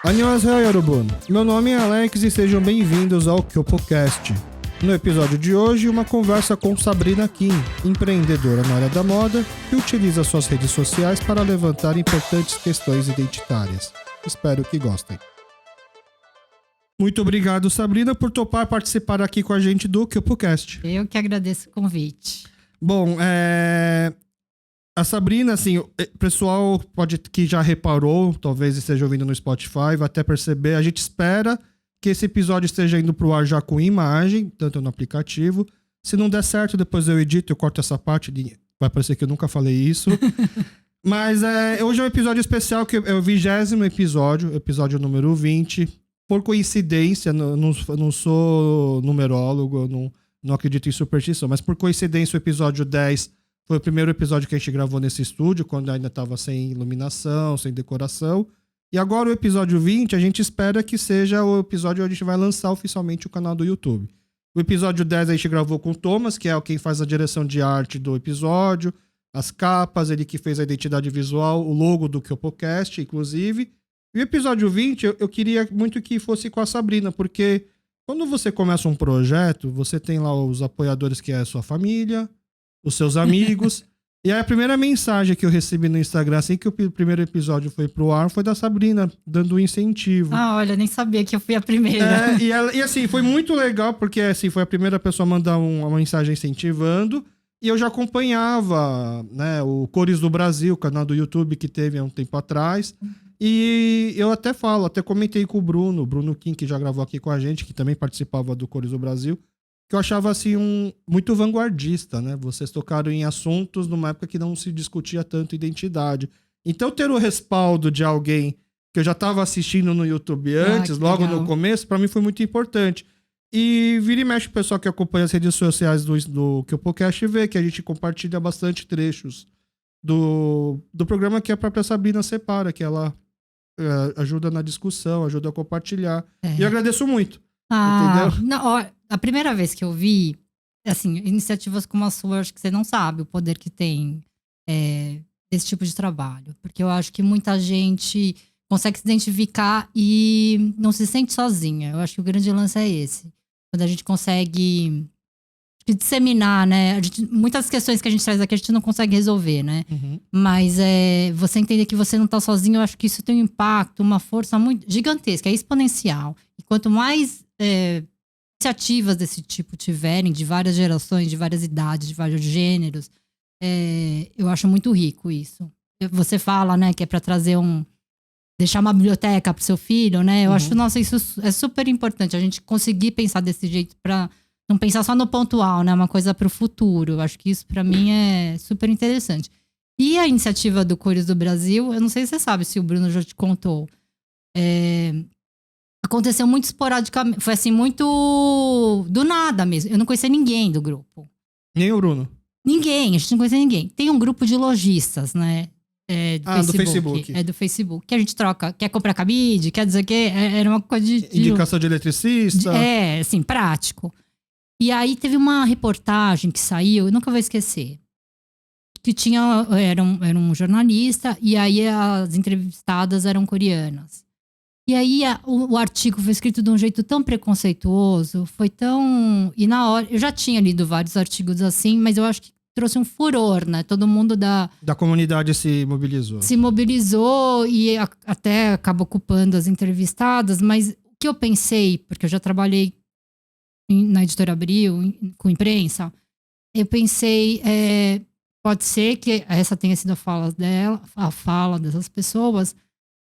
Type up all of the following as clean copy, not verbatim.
Annyeonghaseyo, Yorobun. Meu nome é Alex e sejam bem-vindos ao KyopoCast. No episódio de hoje, uma conversa com Sabrina Kim, empreendedora na área da moda, que utiliza suas redes sociais para levantar importantes questões identitárias. Espero que gostem. Muito obrigado, Sabrina, por topar participar aqui com a gente do KyopoCast. Eu que agradeço o convite. Bom, a Sabrina, assim, o pessoal que já reparou, talvez esteja ouvindo no Spotify, vai até perceber, a gente espera que esse episódio esteja indo pro ar já com imagem, tanto no aplicativo. Se não der certo, depois eu edito, eu corto essa parte, vai parecer que eu nunca falei isso. Mas hoje é um episódio especial, que é o 20º episódio número 20. Por coincidência, não sou numerólogo, não acredito em superstição, mas por coincidência o episódio 10 foi o primeiro episódio que a gente gravou nesse estúdio, quando ainda estava sem iluminação, sem decoração. E agora o episódio 20, a gente espera que seja o episódio onde a gente vai lançar oficialmente o canal do YouTube. O episódio 10 a gente gravou com o Thomas, que é quem faz a direção de arte do episódio, as capas, ele que fez a identidade visual, o logo do KyopoCast, inclusive. E o episódio 20, eu queria muito que fosse com a Sabrina, porque quando você começa um projeto, você tem lá os apoiadores, que é a sua família, os seus amigos. E aí a primeira mensagem que eu recebi no Instagram, assim que o primeiro episódio foi pro ar, foi da Sabrina, dando um incentivo. Ah, olha, nem sabia que eu fui a primeira. E assim, foi muito legal, porque assim, foi a primeira pessoa a mandar uma mensagem incentivando. E eu já acompanhava, né, o Cores do Brasil, o canal do YouTube que teve há um tempo atrás. E eu até comentei com o Bruno Kim, que já gravou aqui com a gente, que também participava do Cores do Brasil, que eu achava assim muito vanguardista, né? Vocês tocaram em assuntos numa época que não se discutia tanto identidade. Então ter o respaldo de alguém que eu já estava assistindo no YouTube antes, logo legal. No começo, para mim foi muito importante. E vira e mexe o pessoal que acompanha as redes sociais do KyopoCast vê que a gente compartilha bastante trechos do programa que a própria Sabrina separa, que ela ajuda na discussão, ajuda a compartilhar. E eu agradeço muito. Entendeu? Não, ó, a primeira vez que eu vi, assim, iniciativas como a sua, acho que você não sabe o poder que tem esse tipo de trabalho. Porque eu acho que muita gente consegue se identificar e não se sente sozinha. Eu acho que o grande lance é esse. Quando a gente consegue disseminar, né? Muitas questões que a gente traz aqui a gente não consegue resolver, né? Uhum. Mas você entender que você não tá sozinho, eu acho que isso tem um impacto, uma força muito gigantesca, é exponencial. E quanto mais iniciativas desse tipo tiverem, de várias gerações, de várias idades, de vários gêneros, eu acho muito rico isso. Você fala, né, que é para trazer deixar uma biblioteca pro seu filho, né? Eu acho, nossa, isso é super importante, a gente conseguir pensar desse jeito para não pensar só no pontual, né? Uma coisa pro futuro. Eu acho que isso para mim é super interessante. E a iniciativa do Cores do Brasil, eu não sei se você sabe, se o Bruno já te contou. Aconteceu muito esporadicamente. Foi assim, muito do nada mesmo. Eu não conhecia ninguém do grupo. Nem o Bruno? Ninguém, a gente não conhecia ninguém. Tem um grupo de lojistas, né? Do Facebook. É do Facebook. Que a gente troca, quer comprar cabide, quer dizer que era uma coisa de indicação de eletricista. Assim, prático. E aí teve uma reportagem que saiu, eu nunca vou esquecer. Que era um jornalista, e aí as entrevistadas eram coreanas. E aí o artigo foi escrito de um jeito tão preconceituoso, foi tão... E na hora, eu já tinha lido vários artigos assim, mas eu acho que trouxe um furor, né? Todo mundo da comunidade se mobilizou. Se mobilizou e até acabou ocupando as entrevistadas, mas o que eu pensei, porque eu já trabalhei na Editora Abril, com imprensa, eu pensei, pode ser que essa tenha sido a fala dessas pessoas,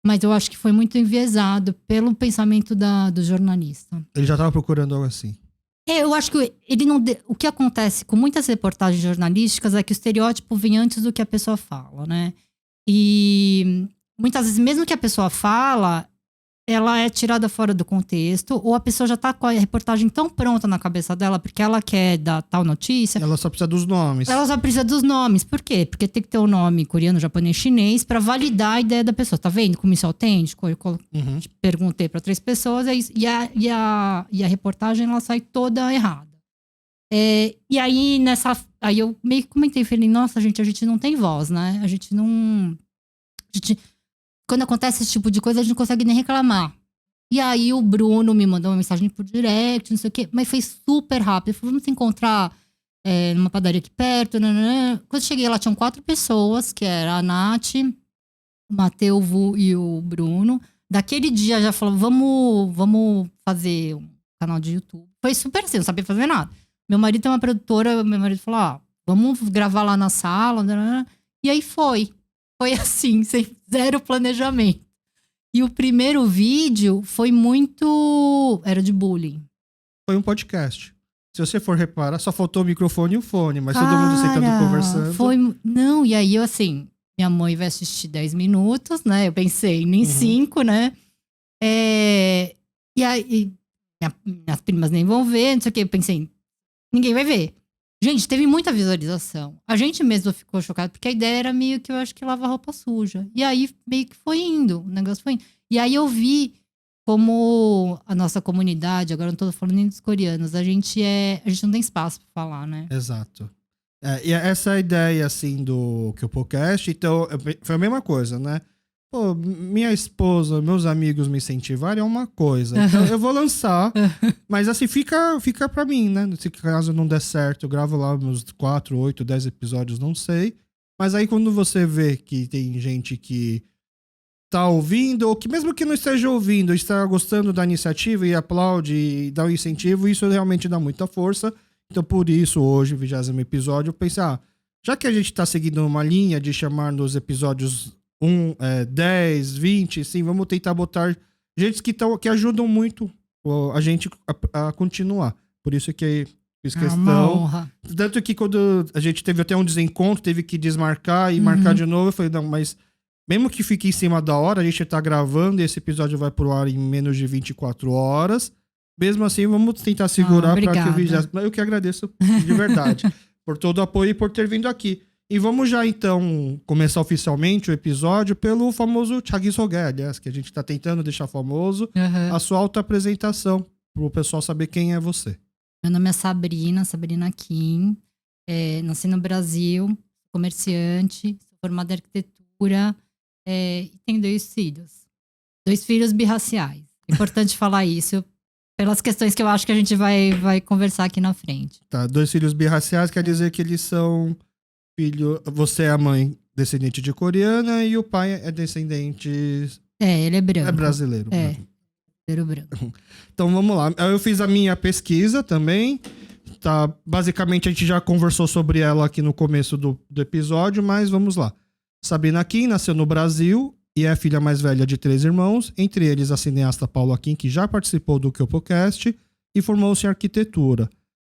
mas eu acho que foi muito enviesado pelo pensamento do jornalista. Ele já estava procurando algo assim. Eu acho que ele não... O que acontece com muitas reportagens jornalísticas é que o estereótipo vem antes do que a pessoa fala, né? E muitas vezes, mesmo que a pessoa fala, ela é tirada fora do contexto, ou a pessoa já tá com a reportagem tão pronta na cabeça dela, porque ela quer dar tal notícia. Ela só precisa dos nomes. Ela só precisa dos nomes. Por quê? Porque tem que ter o nome coreano, japonês, chinês, pra validar a ideia da pessoa. Tá vendo como isso é autêntico? Eu perguntei pra 3 pessoas, é isso. E a reportagem, ela sai toda errada. E aí, aí eu meio que comentei, falei, nossa, gente, a gente não tem voz, né? quando acontece esse tipo de coisa, a gente não consegue nem reclamar. E aí o Bruno me mandou uma mensagem por direct, não sei o quê. Mas foi super rápido. Ele falou, vamos se encontrar numa padaria aqui perto. Nananã. Quando eu cheguei lá, tinham 4 pessoas, que era a Nath, o Matheus e o Bruno. Daquele dia já falou, vamos fazer um canal de YouTube. Foi super assim, não sabia fazer nada. Meu marido tem uma produtora, meu marido falou, vamos gravar lá na sala. Nananã. E aí foi. Foi assim, sem zero planejamento. E o primeiro vídeo foi muito... Era de bullying. Foi um podcast. Se você for reparar, só faltou o microfone e o fone, mas todo mundo sentando e conversando. Foi... Não, e aí eu assim... Minha mãe vai assistir 10 minutos, né? Eu pensei, nem 5, né? E aí... Minhas primas nem vão ver, não sei o quê. Eu pensei, ninguém vai ver. Gente, teve muita visualização. A gente mesmo ficou chocado, porque a ideia era meio que, eu acho que lavar roupa suja. E aí, meio que foi indo, o negócio foi indo. E aí eu vi como a nossa comunidade, agora não tô falando nem dos coreanos, a gente não tem espaço pra falar, né? Exato. E essa ideia, assim, do que o podcast, então, foi a mesma coisa, né? Pô, minha esposa, meus amigos me incentivarem é uma coisa. Então, eu vou lançar, mas assim, fica pra mim, né? Se caso não der certo, eu gravo lá meus 4, 8, 10 episódios, não sei. Mas aí quando você vê que tem gente que tá ouvindo, ou que mesmo que não esteja ouvindo, está gostando da iniciativa e aplaude e dá um incentivo, isso realmente dá muita força. Então por isso, hoje, 20º episódio, eu pensei, já que a gente tá seguindo uma linha de chamar nos episódios 10, 20, sim, vamos tentar botar gente que ajudam muito a gente a continuar. Por isso que fiz questão. Uma honra. Tanto que quando a gente teve até um desencontro, teve que desmarcar e marcar de novo, eu falei, não, mas mesmo que fique em cima da hora, a gente tá gravando e esse episódio vai pro ar em menos de 24 horas. Mesmo assim, vamos tentar segurar para que o 20º... Eu que agradeço de verdade por todo o apoio e por ter vindo aqui. E vamos já, então, começar oficialmente o episódio pelo famoso Thiago Soguer, aliás, que a gente tá tentando deixar famoso. A sua autoapresentação, pro pessoal saber quem é você. Meu nome é Sabrina Kim. Nasci no Brasil, comerciante, sou formada em arquitetura e tenho 2 filhos. 2 filhos birraciais. Importante falar isso, pelas questões que eu acho que a gente vai conversar aqui na frente. Tá, 2 filhos birraciais quer dizer que eles são... Você é a mãe descendente de coreana e o pai é descendente... ele é branco. É brasileiro. Branco. Então vamos lá. Eu fiz a minha pesquisa também. Tá, basicamente a gente já conversou sobre ela aqui no começo do episódio, mas vamos lá. Sabrina Kim nasceu no Brasil e é a filha mais velha de 3 irmãos, entre eles a cineasta Paula Kim, que já participou do KyoPocast e formou-se em arquitetura.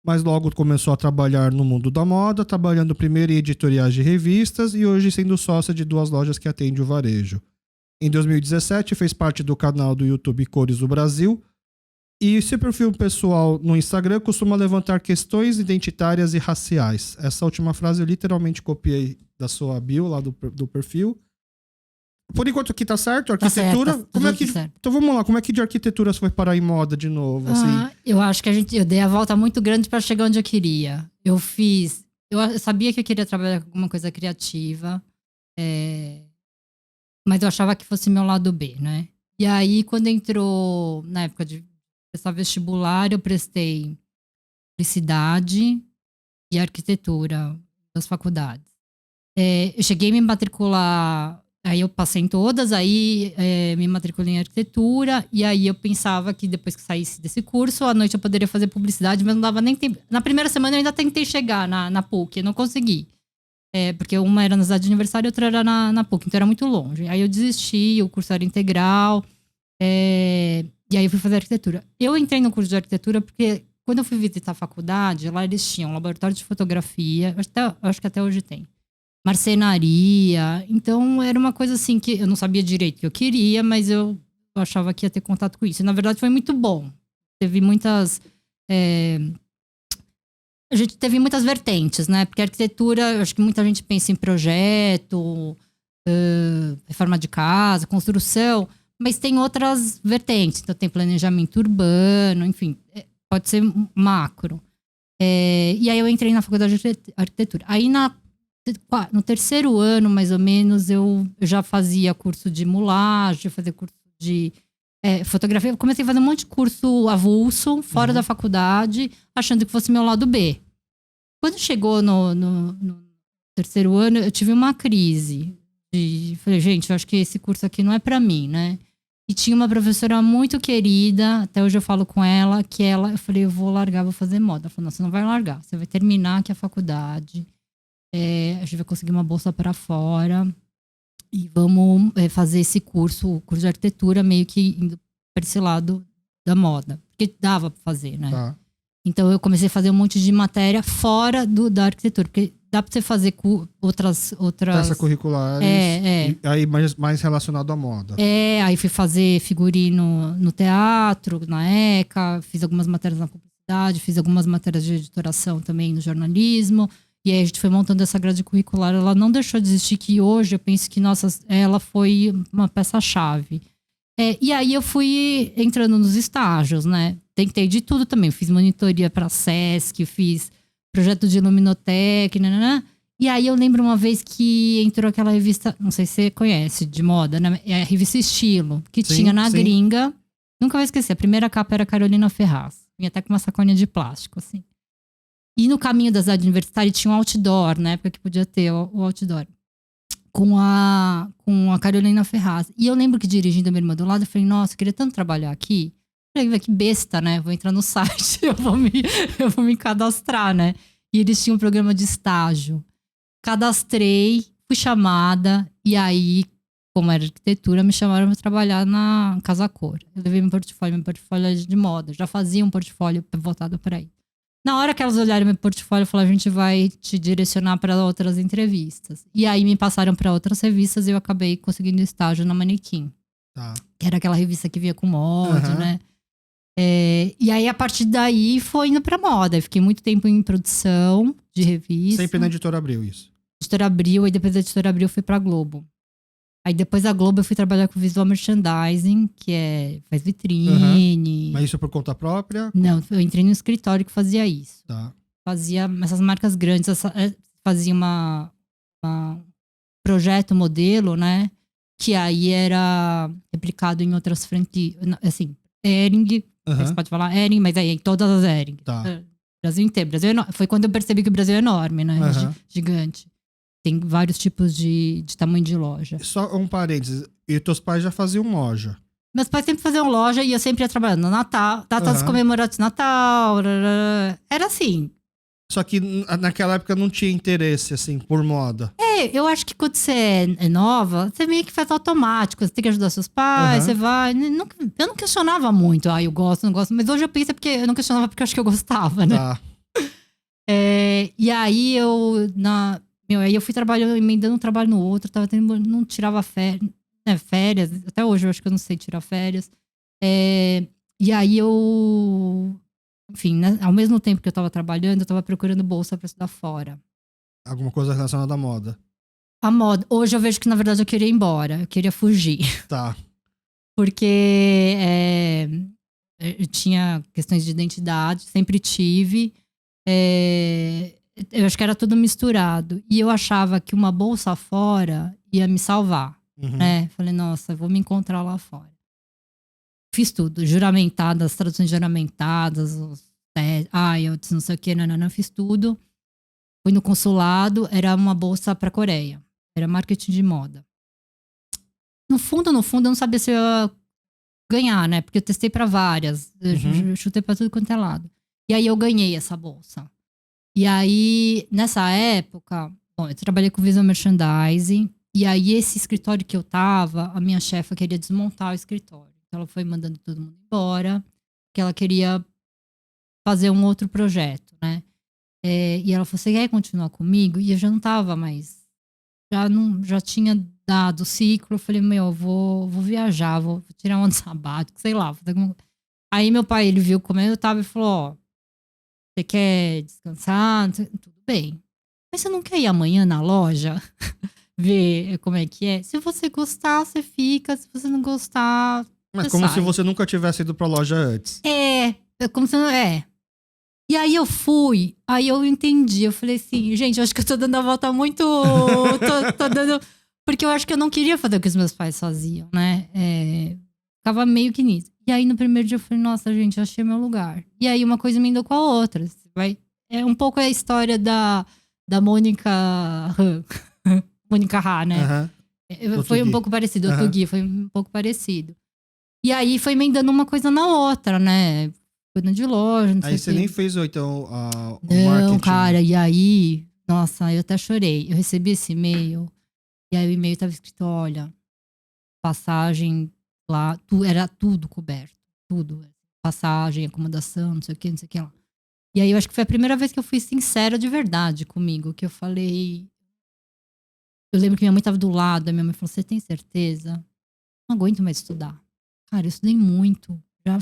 Mas logo começou a trabalhar no mundo da moda, trabalhando primeiro em editoriais de revistas e hoje sendo sócia de 2 lojas que atendem o varejo. Em 2017, fez parte do canal do YouTube Cores do Brasil e seu perfil pessoal no Instagram costuma levantar questões identitárias e raciais. Essa última frase eu literalmente copiei da sua bio, lá do perfil. Por enquanto aqui tá certo, arquitetura. Tá certo. Então vamos lá, como é que de arquitetura você foi parar em moda de novo? Assim? Eu acho que eu dei a volta muito grande para chegar onde eu queria. Eu sabia que eu queria trabalhar com alguma coisa criativa, mas eu achava que fosse meu lado B, né? E aí, quando entrou, na época de prestar vestibular, eu prestei publicidade e arquitetura das faculdades. Eu cheguei a me matricular. Aí eu passei em todas, aí me matriculei em arquitetura, e aí eu pensava que depois que saísse desse curso, à noite eu poderia fazer publicidade, mas não dava nem tempo. Na primeira semana eu ainda tentei chegar na PUC, não consegui. Porque uma era na cidade de aniversário e outra era na PUC, então era muito longe. Aí eu desisti, o curso era integral, e aí eu fui fazer arquitetura. Eu entrei no curso de arquitetura porque quando eu fui visitar a faculdade, lá eles tinham um laboratório de fotografia, acho que até hoje tem. Marcenaria, então era uma coisa assim que eu não sabia direito o que eu queria, mas eu achava que ia ter contato com isso. E, na verdade foi muito bom. Teve muitas... A gente teve muitas vertentes, né? Porque a arquitetura, eu acho que muita gente pensa em projeto, reforma de casa, construção, mas tem outras vertentes. Então tem planejamento urbano, enfim, pode ser macro. E aí eu entrei na faculdade de arquitetura. Aí No terceiro ano, mais ou menos, eu já fazia curso de mulagem, fazia curso de fotografia. Eu comecei a fazer um monte de curso avulso, fora da faculdade, achando que fosse meu lado B. Quando chegou no terceiro ano, eu tive uma crise. Falei, gente, eu acho que esse curso aqui não é pra mim, né? E tinha uma professora muito querida, até hoje eu falo com ela, eu falei, eu vou largar, vou fazer moda. Ela falou, não, você não vai largar, você vai terminar aqui a faculdade. A gente vai conseguir uma bolsa para fora e vamos fazer esse curso, o curso de arquitetura, meio que indo para esse lado da moda. Porque dava para fazer, né? Tá. Então eu comecei a fazer um monte de matéria fora da arquitetura, porque dá para você fazer outras Peças curriculares. E aí mais relacionado à moda. Aí fui fazer figurino no teatro, na ECA, fiz algumas matérias na publicidade, fiz algumas matérias de editoração também no jornalismo. E aí a gente foi montando essa grade curricular. Ela não deixou de existir, que hoje eu penso que, nossa, ela foi uma peça-chave. E aí eu fui entrando nos estágios, né? Tentei de tudo também. Fiz monitoria para Sesc, fiz projeto de Luminotec, né? E aí eu lembro uma vez que entrou aquela revista, não sei se você conhece, de moda, né? É a revista Estilo, que tinha na gringa. Nunca vou esquecer, a primeira capa era Carolina Ferraz. Vinha até com uma sacolinha de plástico, assim. E no caminho da cidade universitária tinha um outdoor, na época que podia ter o outdoor, com a Carolina Ferraz. E eu lembro que dirigindo a minha irmã do lado, eu falei, nossa, eu queria tanto trabalhar aqui. Eu falei, que besta, né? Vou entrar no site, eu vou me cadastrar, né? E eles tinham um programa de estágio. Cadastrei, fui chamada, e aí, como era arquitetura, me chamaram para trabalhar na Casa Cor. Eu levei meu portfólio é de moda. Já fazia um portfólio voltado para aí. Na hora que elas olharam meu portfólio, falaram, a gente vai te direcionar para outras entrevistas. E aí me passaram para outras revistas e eu acabei conseguindo estágio na Manequim. Tá. Que era aquela revista que via com moda, né? E aí, a partir daí, foi indo pra moda. Eu fiquei muito tempo em produção de revista. Sempre na Editora Abril, isso. Editora Abril, aí depois da Editora Abril eu fui pra Globo. Aí depois da Globo eu fui trabalhar com visual merchandising, que faz vitrine. Mas isso por conta própria? Não, eu entrei no escritório que fazia isso. Tá. Fazia essas marcas grandes, fazia uma projeto modelo, né? Que aí era replicado em outras franquias. Assim, Hering, você pode falar Hering, mas aí em todas as Hering. Tá. Brasil inteiro. Foi quando eu percebi que o Brasil é enorme, né? Gigante. Tem vários tipos de tamanho de loja. Só um parênteses. E teus pais já faziam loja? Meus pais sempre faziam loja e eu sempre ia trabalhando no Natal, datas comemorativas de Natal. Era assim. Só que naquela época não tinha interesse, assim, por moda. Eu acho que quando você é nova, você meio que faz automático. Você tem que ajudar seus pais, você vai. Eu não questionava muito. Eu gosto, não gosto. Mas hoje eu penso porque eu não questionava porque eu acho que eu gostava, né? Tá. E aí aí eu fui trabalhando, emendando um trabalho no outro, não tirava férias, até hoje eu acho que eu não sei tirar férias. E aí enfim, né, ao mesmo tempo que eu tava trabalhando, eu tava procurando bolsa pra estudar fora. Alguma coisa relacionada à moda? A moda, hoje eu vejo que na verdade eu queria ir embora, eu queria fugir. Tá. Porque eu tinha questões de identidade, sempre tive. Eu acho que era tudo misturado. E eu achava que uma bolsa fora ia me salvar. Né? Falei, nossa, eu vou me encontrar lá fora. Fiz tudo. Juramentadas, traduções juramentadas, eu não sei o que, não, fiz tudo. Fui no consulado, era uma bolsa pra Coreia. Era marketing de moda. No fundo, eu não sabia se eu ia ganhar, né? Porque eu testei pra várias. Eu chutei pra tudo quanto é lado. E aí eu ganhei essa bolsa. E aí, nessa época, eu trabalhei com visual merchandising. E aí, esse escritório que eu tava, a minha chefa queria desmontar o escritório. Então, ela foi mandando todo mundo embora, porque ela queria fazer um outro projeto, né? E ela falou, você quer continuar comigo? E eu já não tava mais... Já tinha dado o ciclo. Eu falei, eu vou viajar, vou tirar um ano sabático, sei lá. Aí, meu pai, ele viu como eu tava e falou, você quer descansar? Tudo bem. Mas você não quer ir amanhã na loja? Ver como é que é? Se você gostar, você fica. Se você não gostar, Mas você como sai. se você nunca tivesse ido pra loja antes. Como se não... E aí eu fui, aí eu entendi. Eu falei assim, gente, eu acho que eu tô dando a volta muito. tô dando. Porque eu acho que eu não queria fazer o que os meus pais faziam, né? Ficava meio que nisso. E aí no primeiro dia eu falei, nossa, gente, eu achei meu lugar. E aí uma coisa me andou com a outra. É um pouco a história da Mônica Han. Mônica Ha, né? Foi um pouco parecido. O Tugi foi um pouco parecido. E aí foi emendando uma coisa na outra, né? Cuidando de loja, não sei o quê. Aí você nem fez, então, o não, marketing? cara, e aí... Nossa, eu até chorei. Eu recebi esse e-mail, e aí o e-mail tava escrito, olha, passagem lá, era tudo coberto. Tudo. Passagem, acomodação, não sei o que, não sei o que lá. E aí eu acho que foi a primeira vez que eu fui sincera de verdade comigo, que eu falei... Eu lembro que minha mãe tava do lado, a minha mãe falou, você tem certeza? Não aguento mais estudar. Cara, eu estudei muito, já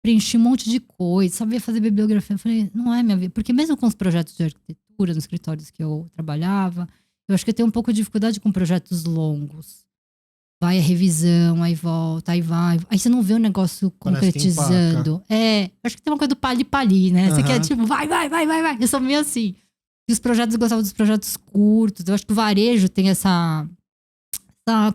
preenchi um monte de coisa, sabia fazer bibliografia. Eu falei, não é minha vida. Porque mesmo com os projetos de arquitetura, nos escritórios que eu trabalhava, eu acho que eu tenho um pouco de dificuldade com projetos longos. Vai a revisão, aí volta, aí vai. Aí você não vê o negócio concretizando. Acho que tem uma coisa do pali-pali, né? Você quer tipo, vai. Eu sou meio assim. E os projetos, eu gostava dos projetos curtos. Eu acho que o varejo tem essa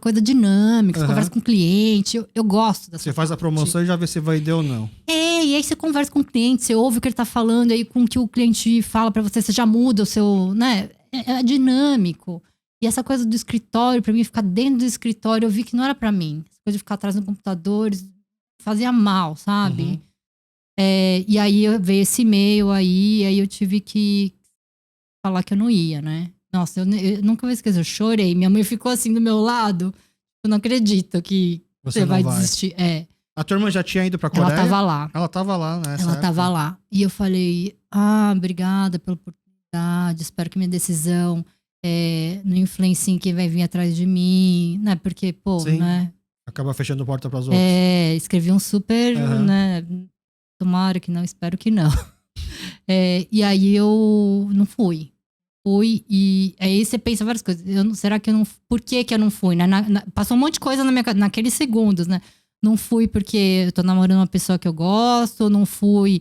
coisa dinâmica, você conversa com o cliente. Eu gosto dessa Você faz a promoção e já vê se vai vender ou não. E aí você conversa com o cliente, você ouve o que ele tá falando, aí com o que o cliente fala pra você, você já muda o seu, né? É dinâmico. E essa coisa do escritório, pra mim, ficar dentro do escritório, eu vi que não era pra mim. Essa coisa de ficar atrás do computador fazia mal, sabe? E aí veio esse e-mail aí eu tive que falar que eu não ia, né? Nossa, eu nunca vou esquecer, eu chorei. Minha mãe ficou assim do meu lado. Eu não acredito que você vai desistir. A tua irmã já tinha ido pra Coreia? Ela tava lá. Ela tava lá, né? Ela tava lá. E eu falei, obrigada pela oportunidade. Espero que minha decisão não influencie em quem vai vir atrás de mim. Né? Porque, pô, Sim. né? Acaba fechando porta pras outras. Escrevi um super, né? Tomara que não, espero que não. E aí eu não fui. Fui e aí você pensa várias coisas. Será que eu não... Por que eu não fui? Né? Passou um monte de coisa naqueles segundos, né? Não fui porque eu tô namorando uma pessoa que eu gosto. Não fui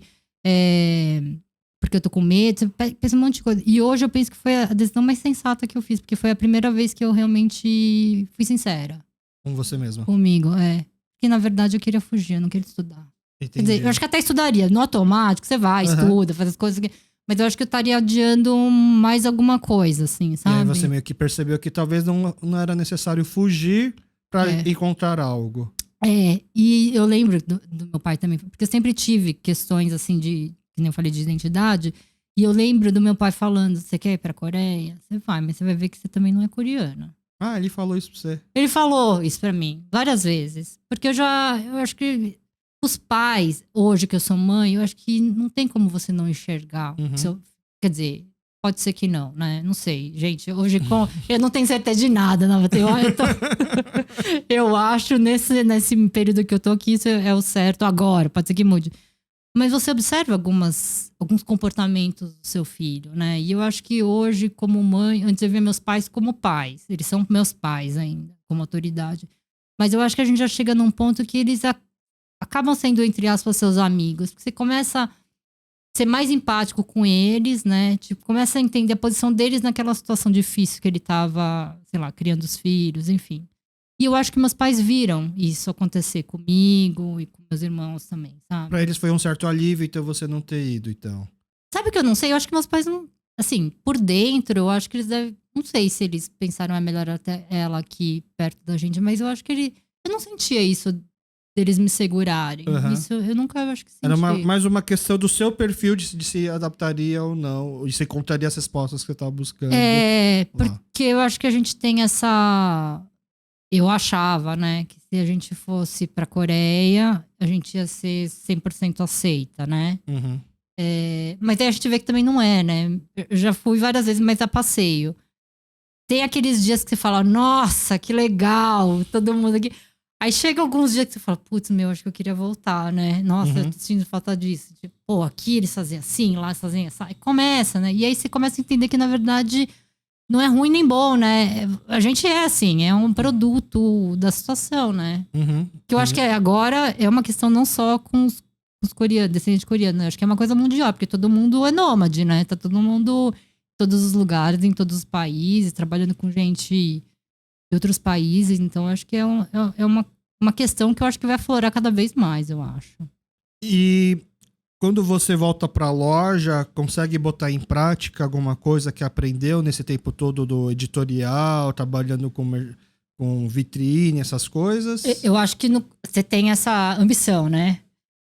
porque eu tô com medo. Você pensa um monte de coisa. E hoje eu penso que foi a decisão mais sensata que eu fiz. Porque foi a primeira vez que eu realmente fui sincera. Com você mesma. Comigo, Porque na verdade eu queria fugir, eu não queria estudar. Entendi. Quer dizer, eu acho que até estudaria. No automático, você vai, estuda, faz as coisas... Mas eu acho que eu estaria adiando mais alguma coisa, assim, sabe? E aí você meio que percebeu que talvez não era necessário fugir pra encontrar algo. E eu lembro do meu pai também, porque eu sempre tive questões, assim, que nem eu falei, de identidade. E eu lembro do meu pai falando, você quer ir pra Coreia? Você vai, mas você vai ver que você também não é coreana. Ele falou isso pra você? Ele falou isso pra mim, várias vezes. Porque eu acho que os pais, hoje que eu sou mãe, eu acho que não tem como você não enxergar. Quer dizer, pode ser que não, né? Não sei, gente. Hoje, eu não tenho certeza de nada. Não, eu acho, nesse período que eu tô aqui, isso é o certo agora. Pode ser que mude. Mas você observa alguns comportamentos do seu filho, né? E eu acho que hoje, como mãe... Antes eu via meus pais como pais. Eles são meus pais ainda, como autoridade. Mas eu acho que a gente já chega num ponto que eles acabam sendo, entre aspas, seus amigos. Porque você começa a ser mais empático com eles, né? Tipo, começa a entender a posição deles naquela situação difícil que ele tava, sei lá, criando os filhos, enfim. E eu acho que meus pais viram isso acontecer comigo e com meus irmãos também, sabe? Pra eles foi um certo alívio, então, você não ter ido, então. Sabe o que eu não sei? Eu acho que meus pais não... Assim, por dentro, eu acho que eles devem... Não sei se eles pensaram, melhor até ela aqui perto da gente, mas eu acho que eu não sentia isso deles me segurarem. Isso eu nunca acho que senti. Era mais uma questão do seu perfil de se adaptaria ou não, e se encontraria as respostas que você estava buscando. Porque eu acho que a gente tem essa... Eu achava, né, que se a gente fosse pra Coreia, a gente ia ser 100% aceita, né? Mas aí a gente vê que também não é, né? Eu já fui várias vezes, mas a passeio. Tem aqueles dias que você fala, nossa, que legal, todo mundo aqui... Aí chega alguns dias que você fala, putz, acho que eu queria voltar, né? Nossa, eu tô sentindo falta disso. Tipo, pô, aqui eles faziam assim, lá eles faziam assim. Aí começa, né? E aí você começa a entender que, na verdade, não é ruim nem bom, né? A gente é assim, é um produto da situação, né? Que eu acho que agora é uma questão não só com os coreanos, descendente de coreano. Acho que é uma coisa mundial, porque todo mundo é nômade, né? Tá todo mundo em todos os lugares, em todos os países, trabalhando com gente de outros países. Então, acho que é uma questão que eu acho que vai aflorar cada vez mais, eu acho. E quando você volta para a loja, consegue botar em prática alguma coisa que aprendeu nesse tempo todo do editorial, trabalhando com vitrine, essas coisas? Eu acho que você tem essa ambição, né?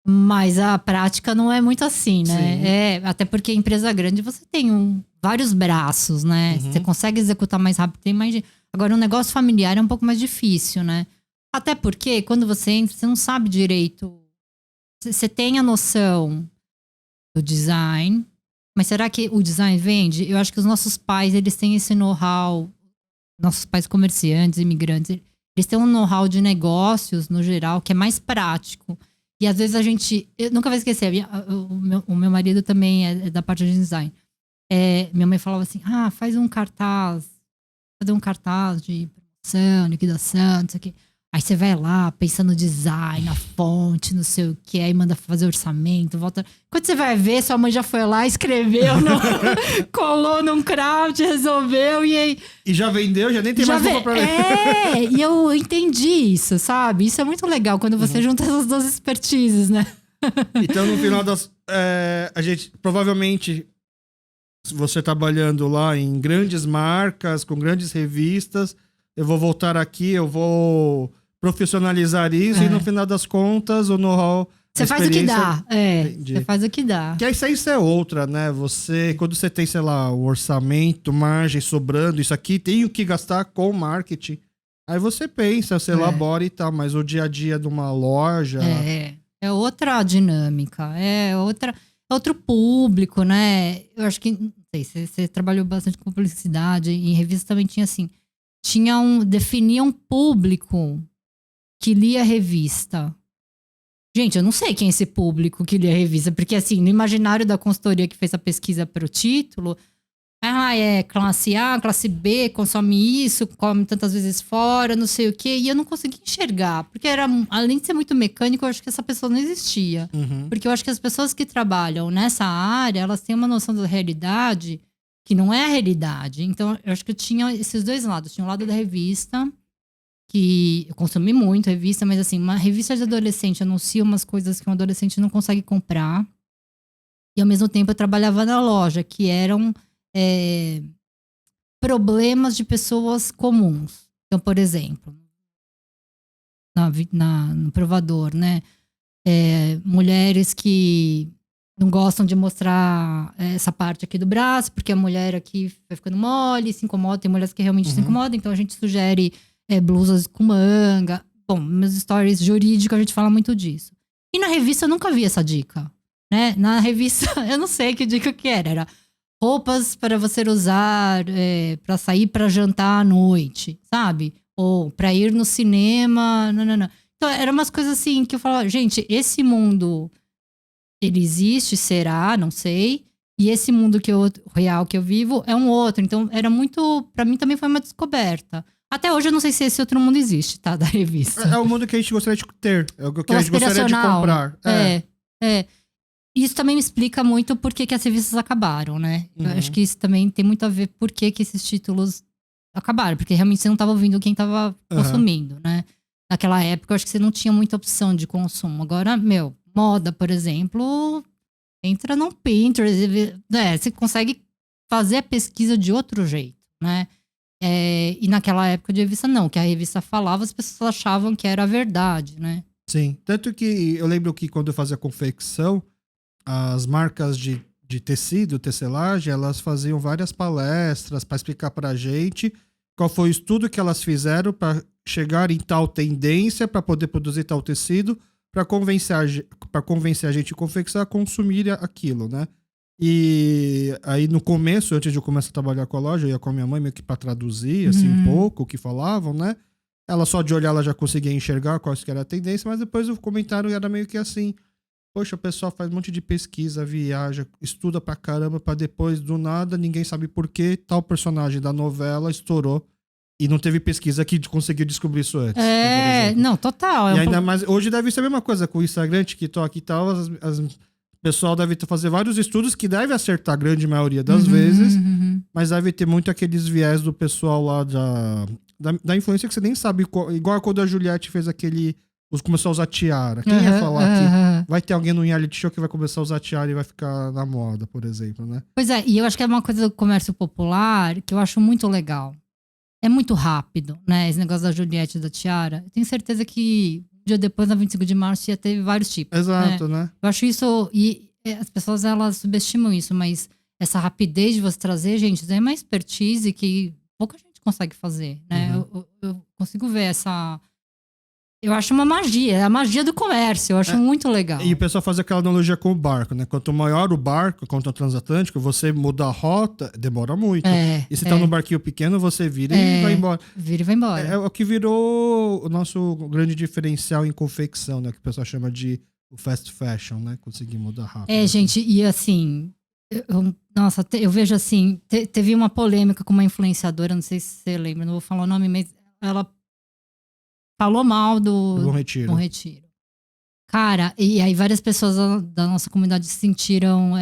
Mas a prática não é muito assim, né? Até porque empresa grande você tem vários braços, né? Você consegue executar mais rápido, tem mais. Agora, um negócio familiar é um pouco mais difícil, né? Até porque quando você entra, você não sabe direito. Você tem a noção do design, mas será que o design vende? Eu acho que os nossos pais, eles têm esse know-how, nossos pais comerciantes, imigrantes, eles têm um know-how de negócios, no geral, que é mais prático. E às vezes eu nunca vou esquecer, o meu marido também é da parte de design. Minha mãe falava assim, fazer um cartaz de promoção, liquidação, não sei o quê. Aí você vai lá, pensando no design, na fonte, não sei o que, aí manda fazer orçamento, volta. Quando você vai ver, sua mãe já foi lá, escreveu, colou num craft, resolveu, e aí. E já vendeu, já nem tem mais roupa pra ver. E eu entendi isso, sabe? Isso é muito legal quando você junta essas duas expertises, né? Então, no final a gente, provavelmente, você trabalhando lá em grandes marcas, com grandes revistas, eu vou voltar aqui, eu vou profissionalizar isso e no final das contas o know-how, você faz o que dá, você faz o que dá. Que isso é outra, né? Quando você tem, sei lá, o orçamento, margem sobrando, isso aqui tem o que gastar com marketing. Aí você pensa, você elabora e tal, mas o dia a dia de uma loja... É outra dinâmica, outro público, né? Eu acho que, não sei, você trabalhou bastante com publicidade, em revista também tinha assim, definia um público que lia a revista. Gente, eu não sei quem é esse público que lia a revista, porque assim, no imaginário da consultoria que fez a pesquisa para o título, é classe A, classe B, consome isso, come tantas vezes fora, não sei o quê, e eu não consegui enxergar, porque além de ser muito mecânico, eu acho que essa pessoa não existia. Porque eu acho que as pessoas que trabalham nessa área, elas têm uma noção da realidade que não é a realidade. Então, eu acho que eu tinha esses dois lados. Tinha o lado da revista, que eu consumi muito revista, mas assim, uma revista de adolescente anuncia umas coisas que um adolescente não consegue comprar. E ao mesmo tempo eu trabalhava na loja, que eram problemas de pessoas comuns. Então, por exemplo, no provador, né? Mulheres que não gostam de mostrar essa parte aqui do braço, porque a mulher aqui vai ficando mole, se incomoda. Tem mulheres que realmente se incomodam, então a gente sugere blusas com manga. Bom, meus stories jurídicos a gente fala muito disso. E na revista eu nunca vi essa dica, né? Na revista, eu não sei que dica que era roupas para você usar para sair para jantar à noite, sabe? Ou para ir no cinema, não. Então, eram umas coisas assim que eu falava, gente, esse mundo... ele existe, será, não sei. E esse mundo real que eu vivo é um outro. Então, era muito... pra mim também foi uma descoberta. Até hoje eu não sei se esse outro mundo existe, tá? Da revista. É o mundo que a gente gostaria de ter. É o que a gente gostaria de comprar. Isso também me explica muito por que as revistas acabaram, né? Eu acho que isso também tem muito a ver por que esses títulos acabaram. Porque realmente você não estava ouvindo quem estava consumindo, né? Naquela época eu acho que você não tinha muita opção de consumo. Agora, moda, por exemplo, entra no Pinterest, você consegue fazer a pesquisa de outro jeito, né? E naquela época de revista, não. Que a revista falava, as pessoas achavam que era a verdade, né? Sim. Tanto que eu lembro que quando eu fazia confecção, as marcas de tecido, tecelagem, elas faziam várias palestras para explicar pra gente qual foi o estudo que elas fizeram para chegar em tal tendência para poder produzir tal tecido, para convencer a gente de confecção a consumir aquilo, né? E aí no começo, antes de eu começar a trabalhar com a loja, eu ia com a minha mãe meio que para traduzir, assim, um pouco o que falavam, né? Ela só de olhar, ela já conseguia enxergar qual que era a tendência, mas depois o comentário era meio que assim, poxa, o pessoal faz um monte de pesquisa, viaja, estuda pra caramba, pra depois, do nada, ninguém sabe por que tal personagem da novela estourou E não teve pesquisa que conseguiu descobrir isso antes. Não, total. E ainda mais, hoje deve ser a mesma coisa com o Instagram, TikTok e tal. O pessoal deve fazer vários estudos que deve acertar a grande maioria das vezes, mas deve ter muito aqueles viés do pessoal lá da influência que você nem sabe. Igual quando a Juliette fez começou a usar tiara. Quem ia falar que vai ter alguém no reality show que vai começar a usar tiara e vai ficar na moda, por exemplo, né? Pois é, e eu acho que é uma coisa do comércio popular que eu acho muito legal. É muito rápido, né? Esse negócio da Juliette e da tiara. Eu tenho certeza que um dia depois, na 25 de março, ia ter vários tipos. Exato, né? Eu acho isso... E as pessoas, elas subestimam isso, mas essa rapidez de você trazer, gente, isso é uma expertise que pouca gente consegue fazer, né? Eu consigo ver essa... Eu acho uma magia, é a magia do comércio, eu acho muito legal. E o pessoal faz aquela analogia com o barco, né? Quanto maior o barco, quanto o transatlântico, você muda a rota, demora muito. E se tá num barquinho pequeno, você vira e vai embora. Vira e vai embora. É o que virou o nosso grande diferencial em confecção, né? Que o pessoal chama de o fast fashion, né? Conseguir mudar rápido. Gente, e assim... eu vejo assim... Teve uma polêmica com uma influenciadora, não sei se você lembra, não vou falar o nome, mas ela... falou mal do Bom Retiro. Cara, e aí várias pessoas da nossa comunidade se sentiram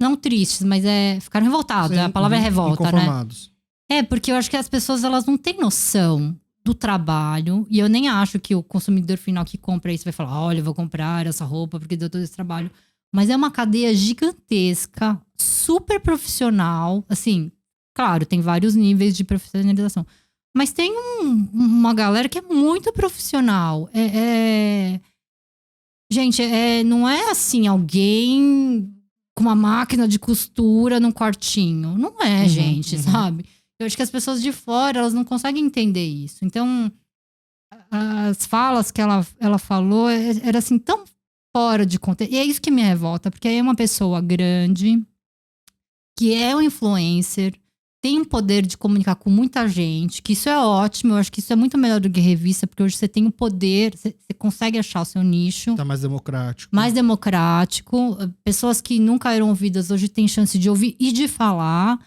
não tristes, mas ficaram revoltados. A palavra é revolta, inconformados. Né? Porque eu acho que as pessoas, elas não têm noção do trabalho, e eu nem acho que o consumidor final que compra isso vai falar, olha, eu vou comprar essa roupa porque deu todo esse trabalho. Mas é uma cadeia gigantesca, super profissional, assim, claro, tem vários níveis de profissionalização. Mas tem uma galera que é muito profissional. Gente, não é assim, alguém com uma máquina de costura num quartinho. Não é, gente, sabe? Eu acho que as pessoas de fora, elas não conseguem entender isso. Então, as falas que ela falou era assim, tão fora de contexto. E é isso que me revolta, porque aí é uma pessoa grande, que é um influencer, tem um poder de comunicar com muita gente, que isso é ótimo, eu acho que isso é muito melhor do que revista, porque hoje você tem o poder, você consegue achar o seu nicho. Tá mais democrático. Mais democrático. Pessoas que nunca eram ouvidas hoje têm chance de ouvir e de falar.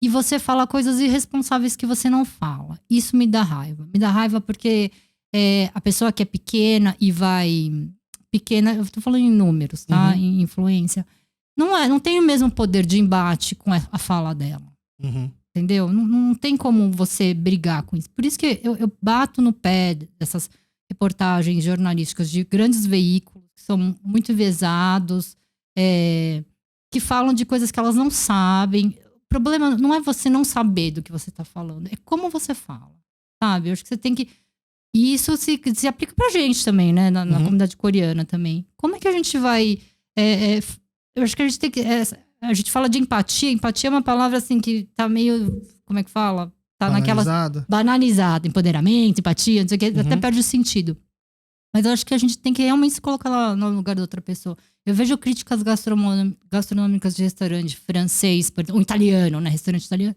E você fala coisas irresponsáveis que você não fala. Isso me dá raiva. Me dá raiva porque a pessoa que é pequena e vai... Pequena, eu tô falando em números, tá? Em influência. Não tem o mesmo poder de embate com a fala dela. Entendeu? Não tem como você brigar com isso. Por isso que eu bato no pé dessas reportagens jornalísticas de grandes veículos que são muito enviesados, que falam de coisas que elas não sabem. O problema não é você não saber do que você está falando, é como você fala, sabe? Eu acho que você tem que... E isso se aplica pra gente também, né? Na comunidade coreana também. Como é que a gente vai... eu acho que a gente tem que... a gente fala de empatia. Empatia é uma palavra assim que tá meio... Como é que fala? Tá naquela... Banalizada. Empoderamento, empatia, não sei o que. Até perde o sentido. Mas eu acho que a gente tem que realmente se colocar lá no lugar da outra pessoa. Eu vejo críticas gastronômicas de restaurante francês, ou italiano, né? Restaurante italiano.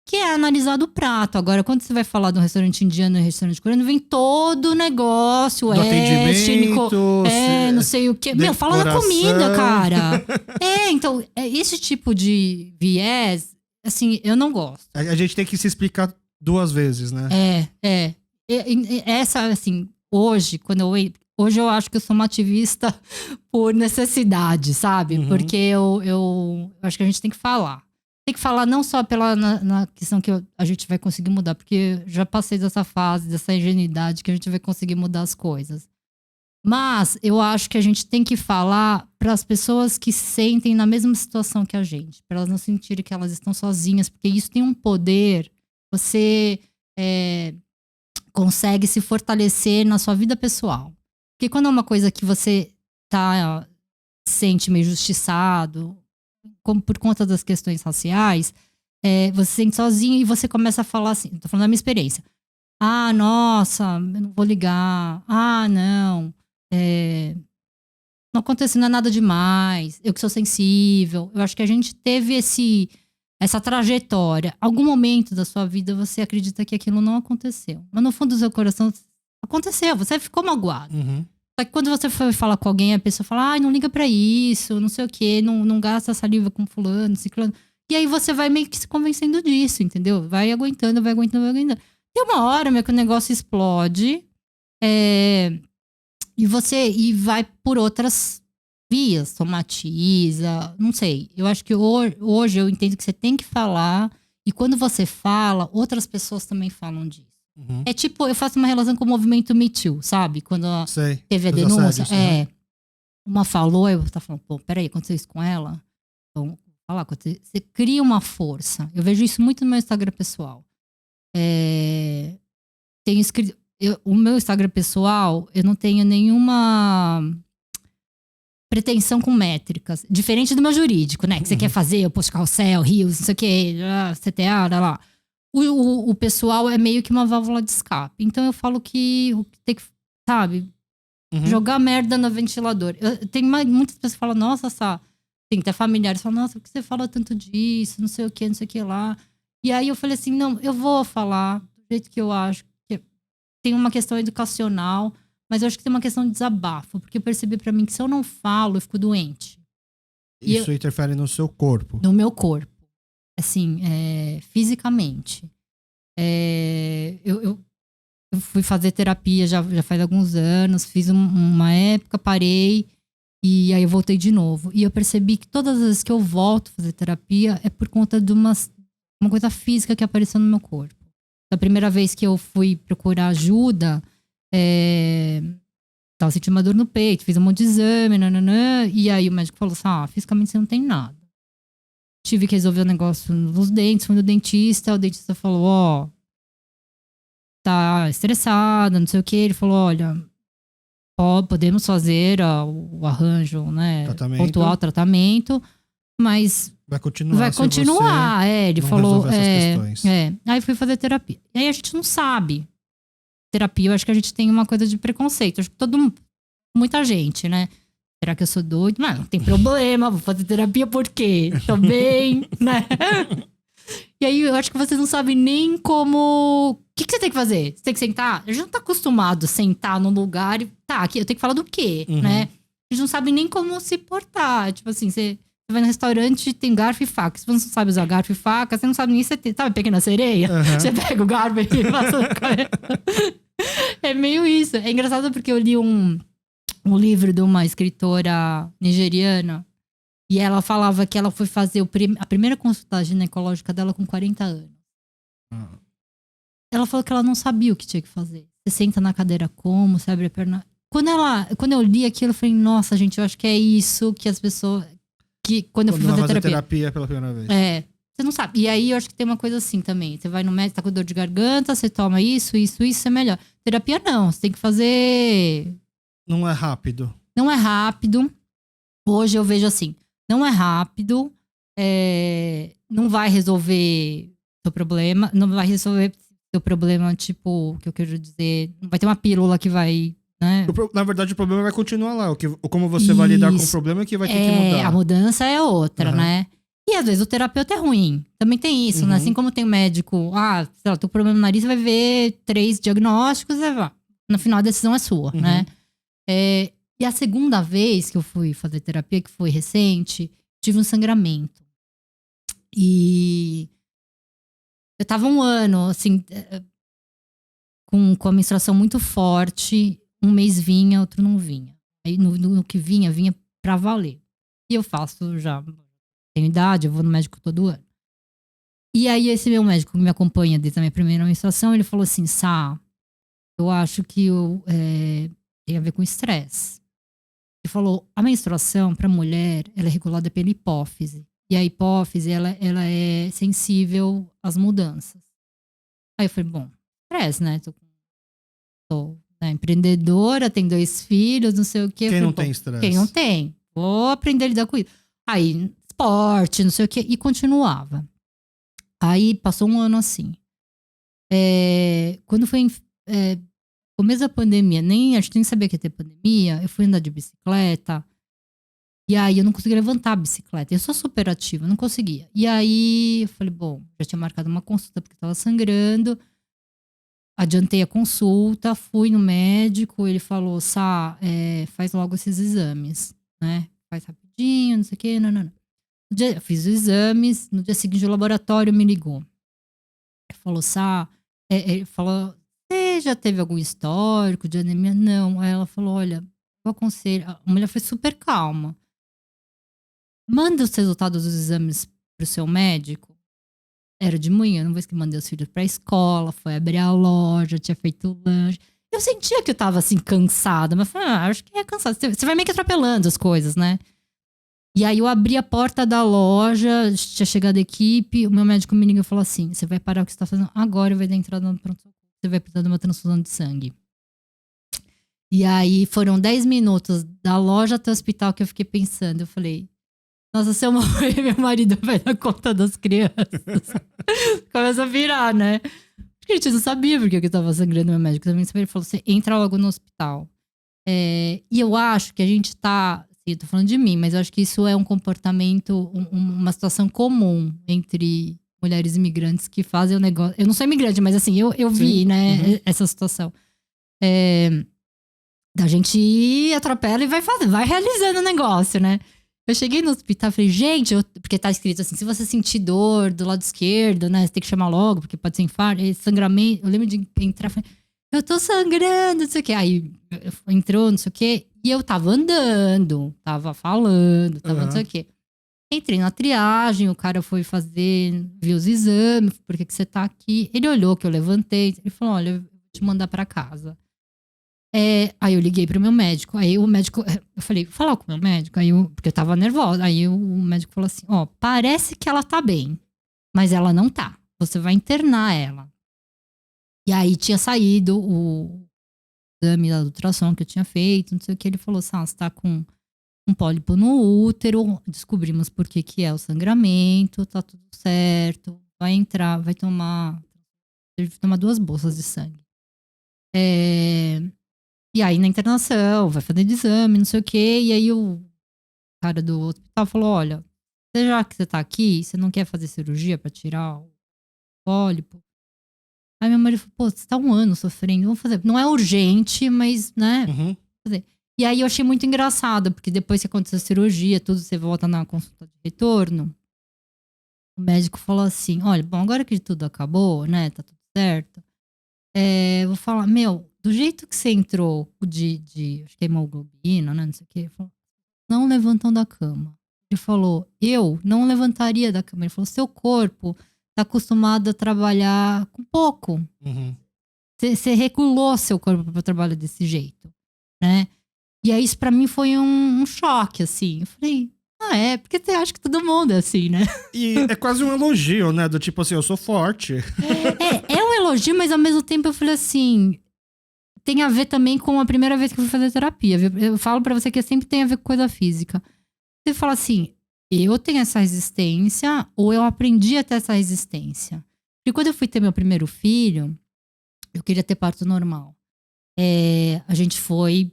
Que é analisado o prato. Agora, quando você vai falar de um restaurante indiano e um restaurante coreano, vem todo o negócio étnico, não sei o quê. Meu, fala da comida, cara. Então, esse tipo de viés, assim, eu não gosto. A gente tem que se explicar 2 vezes, né? Essa, assim, hoje eu acho que eu sou uma ativista por necessidade, sabe? Porque eu acho que a gente tem que falar. Tem que falar não só na questão que a gente vai conseguir mudar, porque já passei dessa fase, dessa ingenuidade que a gente vai conseguir mudar as coisas. Mas eu acho que a gente tem que falar para as pessoas que se sentem na mesma situação que a gente, para elas não sentirem que elas estão sozinhas, porque isso tem um poder. Você consegue se fortalecer na sua vida pessoal. Porque quando é uma coisa que você se sente meio injustiçado, como por conta das questões raciais, você se sente sozinho e você começa a falar assim, tô falando da minha experiência. Ah, nossa, eu não vou ligar. Ah, não. Não aconteceu, não é nada demais. Eu que sou sensível. Eu acho que a gente teve essa trajetória. Algum momento da sua vida você acredita que aquilo não aconteceu. Mas no fundo do seu coração, aconteceu. Você ficou magoado. Só que quando você foi falar com alguém, a pessoa fala, não liga pra isso, não sei o quê, não gasta saliva com fulano, ciclano. E aí você vai meio que se convencendo disso, entendeu? Vai aguentando, vai aguentando, vai aguentando. Tem uma hora, meu, que o negócio explode. E vai por outras vias, somatiza, não sei. Eu acho que hoje eu entendo que você tem que falar. E quando você fala, outras pessoas também falam disso. Uhum. É tipo, eu faço uma relação com o movimento Me Too, sabe? Quando teve a Dos denúncia. assédios, né? Uma falou, eu tava falando, pô, peraí, aconteceu isso com ela? Então, falar, você cria uma força. Eu vejo isso muito no meu Instagram pessoal. Tenho escrito. O meu Instagram pessoal, eu não tenho nenhuma pretensão com métricas. Diferente do meu jurídico, né? Que você quer fazer, o post carrossel, rios, não sei o quê, CTA, lá. O pessoal é meio que uma válvula de escape. Então eu falo que tem que, sabe, jogar merda no ventilador. Tem muitas pessoas que falam, nossa, tem até familiares que falam, nossa, por que você fala tanto disso, não sei o que lá. E aí eu falei assim, não, eu vou falar do jeito que eu acho. Tem uma questão educacional, mas eu acho que tem uma questão de desabafo, porque eu percebi pra mim que se eu não falo, eu fico doente. Isso interfere no seu corpo. No meu corpo. Assim, fisicamente. Eu fui fazer terapia já faz alguns anos, fiz uma época, parei, e aí eu voltei de novo. E eu percebi que todas as vezes que eu volto a fazer terapia é por conta de uma coisa física que apareceu no meu corpo. Da primeira vez que eu fui procurar ajuda, tava sentindo uma dor no peito, fiz um monte de exame, nananã, e aí o médico falou assim, fisicamente você não tem nada. Tive que resolver o negócio nos dentes, fui no dentista, o dentista falou, tá estressada, não sei o que, ele falou, olha, podemos fazer o arranjo, né, pontual tratamento, mas vai continuar. Vai continuar, ele falou. Aí fui fazer terapia. E aí a gente não sabe. Terapia, eu acho que a gente tem uma coisa de preconceito. Acho que muita gente, né? Será que eu sou doido? Não tem problema, vou fazer terapia por quê? Tô bem, né? E aí eu acho que vocês não sabem nem como. O que você tem que fazer? Você tem que sentar? A gente não tá acostumado a sentar num lugar e. Tá, aqui eu tenho que falar do quê, né? A gente não sabe nem como se portar. Tipo assim, você vai no restaurante, tem garfo e faca. Se você não sabe usar garfo e faca, você não sabe nem se tem. Sabe Pequena Sereia? Você pega o garfo e passa na cabeça. É meio isso. É engraçado porque eu li um livro de uma escritora nigeriana e ela falava que ela foi fazer a primeira consulta ginecológica dela com 40 anos. Ela falou que ela não sabia o que tinha que fazer. Você senta na cadeira como? Você abre a perna. Quando eu li aquilo, eu falei, nossa, gente, eu acho que é isso que as pessoas. Quando eu fui fazer terapia pela primeira vez. Você não sabe. E aí eu acho que tem uma coisa assim também. Você vai no médico, tá com dor de garganta, você toma isso, é melhor. Terapia não, você tem que fazer. Não é rápido. Não é rápido. Hoje eu vejo assim, não é rápido, não vai resolver seu problema, não vai resolver seu problema, tipo, o que eu quero dizer, não vai ter uma pílula que vai. Né? Na verdade, o problema vai continuar lá. Como você vai lidar com o problema é que vai ter que mudar. A mudança é outra, né? E às vezes o terapeuta é ruim. Também tem isso, né? Assim como tem o médico, sei lá, tô com problema no nariz, você vai ver 3 diagnósticos, no final a decisão é sua, né? E a segunda vez que eu fui fazer terapia, que foi recente, tive um sangramento. E eu tava 1 ano, assim, com a menstruação muito forte. Um mês vinha, outro não vinha. Aí no que vinha pra valer. E eu faço já, tenho idade, eu vou no médico todo ano. E aí esse meu médico que me acompanha desde a minha primeira menstruação, ele falou assim, eu acho que tem a ver com estresse. Ele falou, a menstruação pra mulher, ela é regulada pela hipófise. E a hipófise, ela é sensível às mudanças. Aí eu falei, bom, estresse, né? Tô empreendedora, tem 2 filhos, não sei o quê. Quem não tem estresse? Quem não tem? Vou aprender a lidar com isso. Aí, esporte, não sei o quê. E continuava. Aí, passou 1 ano assim. Quando foi começo da pandemia, a gente nem sabia que ia ter pandemia, eu fui andar de bicicleta. E aí, eu não conseguia levantar a bicicleta. Eu sou super ativa, não conseguia. E aí, eu falei, bom, já tinha marcado uma consulta porque tava sangrando. Adiantei a consulta, fui no médico, ele falou, faz logo esses exames, né? Faz rapidinho, não sei o quê, não. Eu fiz os exames, no dia seguinte o laboratório me ligou. Ele falou, ele falou, você já teve algum histórico de anemia? Não. Aí ela falou, olha, eu aconselho. A mulher foi super calma. Manda os resultados dos exames pro seu médico. Era de manhã, não vou esquecer, mandei os filhos pra escola, foi abrir a loja, tinha feito lanche. Eu sentia que eu tava assim, cansada, mas falei, acho que é cansada. Você vai meio que atropelando as coisas, né? E aí eu abri a porta da loja, tinha chegado a equipe, o meu médico me ligou e falou assim: você vai parar o que você tá fazendo agora e vai dar entrada no pronto-socorro. Você vai precisar de uma transfusão de sangue. E aí foram 10 minutos da loja até o hospital que eu fiquei pensando. Eu falei, nossa, se eu morrer, meu marido vai dar conta das crianças. Começa a virar, né? Porque a gente não sabia porque eu tava sangrando. Meu médico também sabia. Ele falou, você entra logo no hospital. E eu acho que a gente tá... Assim, eu tô falando de mim, mas eu acho que isso é um comportamento, uma situação comum entre mulheres imigrantes que fazem o negócio... Eu não sou imigrante, mas assim, eu vi, né, essa situação. Da gente ir, atropela e vai realizando o negócio, né? Eu cheguei no hospital e falei, gente, porque tá escrito assim, se você sentir dor do lado esquerdo, né, você tem que chamar logo, porque pode ser infarto, sangramento. Eu lembro de entrar e falei, eu tô sangrando, não sei o quê. Aí entrou, não sei o quê, e eu tava andando, tava falando, tava não sei o quê. Entrei na triagem, o cara foi fazer, viu os exames, por que você tá aqui? Ele olhou que eu levantei, ele falou, olha, eu vou te mandar pra casa. Aí eu liguei pro meu médico. Aí o médico, eu falei, vou falar com o meu médico. Porque eu tava nervosa. Aí o médico falou assim: ó, parece que ela tá bem, mas ela não tá. Você vai internar ela. E aí tinha saído o exame da ultrassom que eu tinha feito, não sei o que. Ele falou assim: você tá com um pólipo no útero. Descobrimos por que é o sangramento, tá tudo certo. Vai entrar, vai tomar 2 bolsas de sangue. E aí na internação, vai fazer exame, não sei o quê. E aí o cara do hospital falou, olha, já que você tá aqui, você não quer fazer cirurgia pra tirar o pólipo? Aí meu marido falou, pô, você tá 1 ano sofrendo, vamos fazer. Não é urgente, mas, né, fazer. E aí eu achei muito engraçado, porque depois que aconteceu a cirurgia, tudo, você volta na consulta de retorno, o médico falou assim, olha, bom, agora que tudo acabou, né, tá tudo certo, vou falar, meu, do jeito que você entrou acho que é hemoglobina, né, não sei o quê, ele falou, não levantam da cama. Ele falou, eu não levantaria da cama. Ele falou, seu corpo tá acostumado a trabalhar com pouco. Você regulou seu corpo para trabalhar desse jeito, né? E aí isso pra mim foi um choque, assim. Eu falei, porque você acha que todo mundo é assim, né? E é quase um elogio, né? Do tipo assim, eu sou forte. É um elogio, mas ao mesmo tempo eu falei assim, tem a ver também com a primeira vez que eu fui fazer terapia. Eu falo pra você que sempre tem a ver com coisa física. Você fala assim, eu tenho essa resistência ou eu aprendi a ter essa resistência. Porque quando eu fui ter meu primeiro filho, eu queria ter parto normal. A gente foi,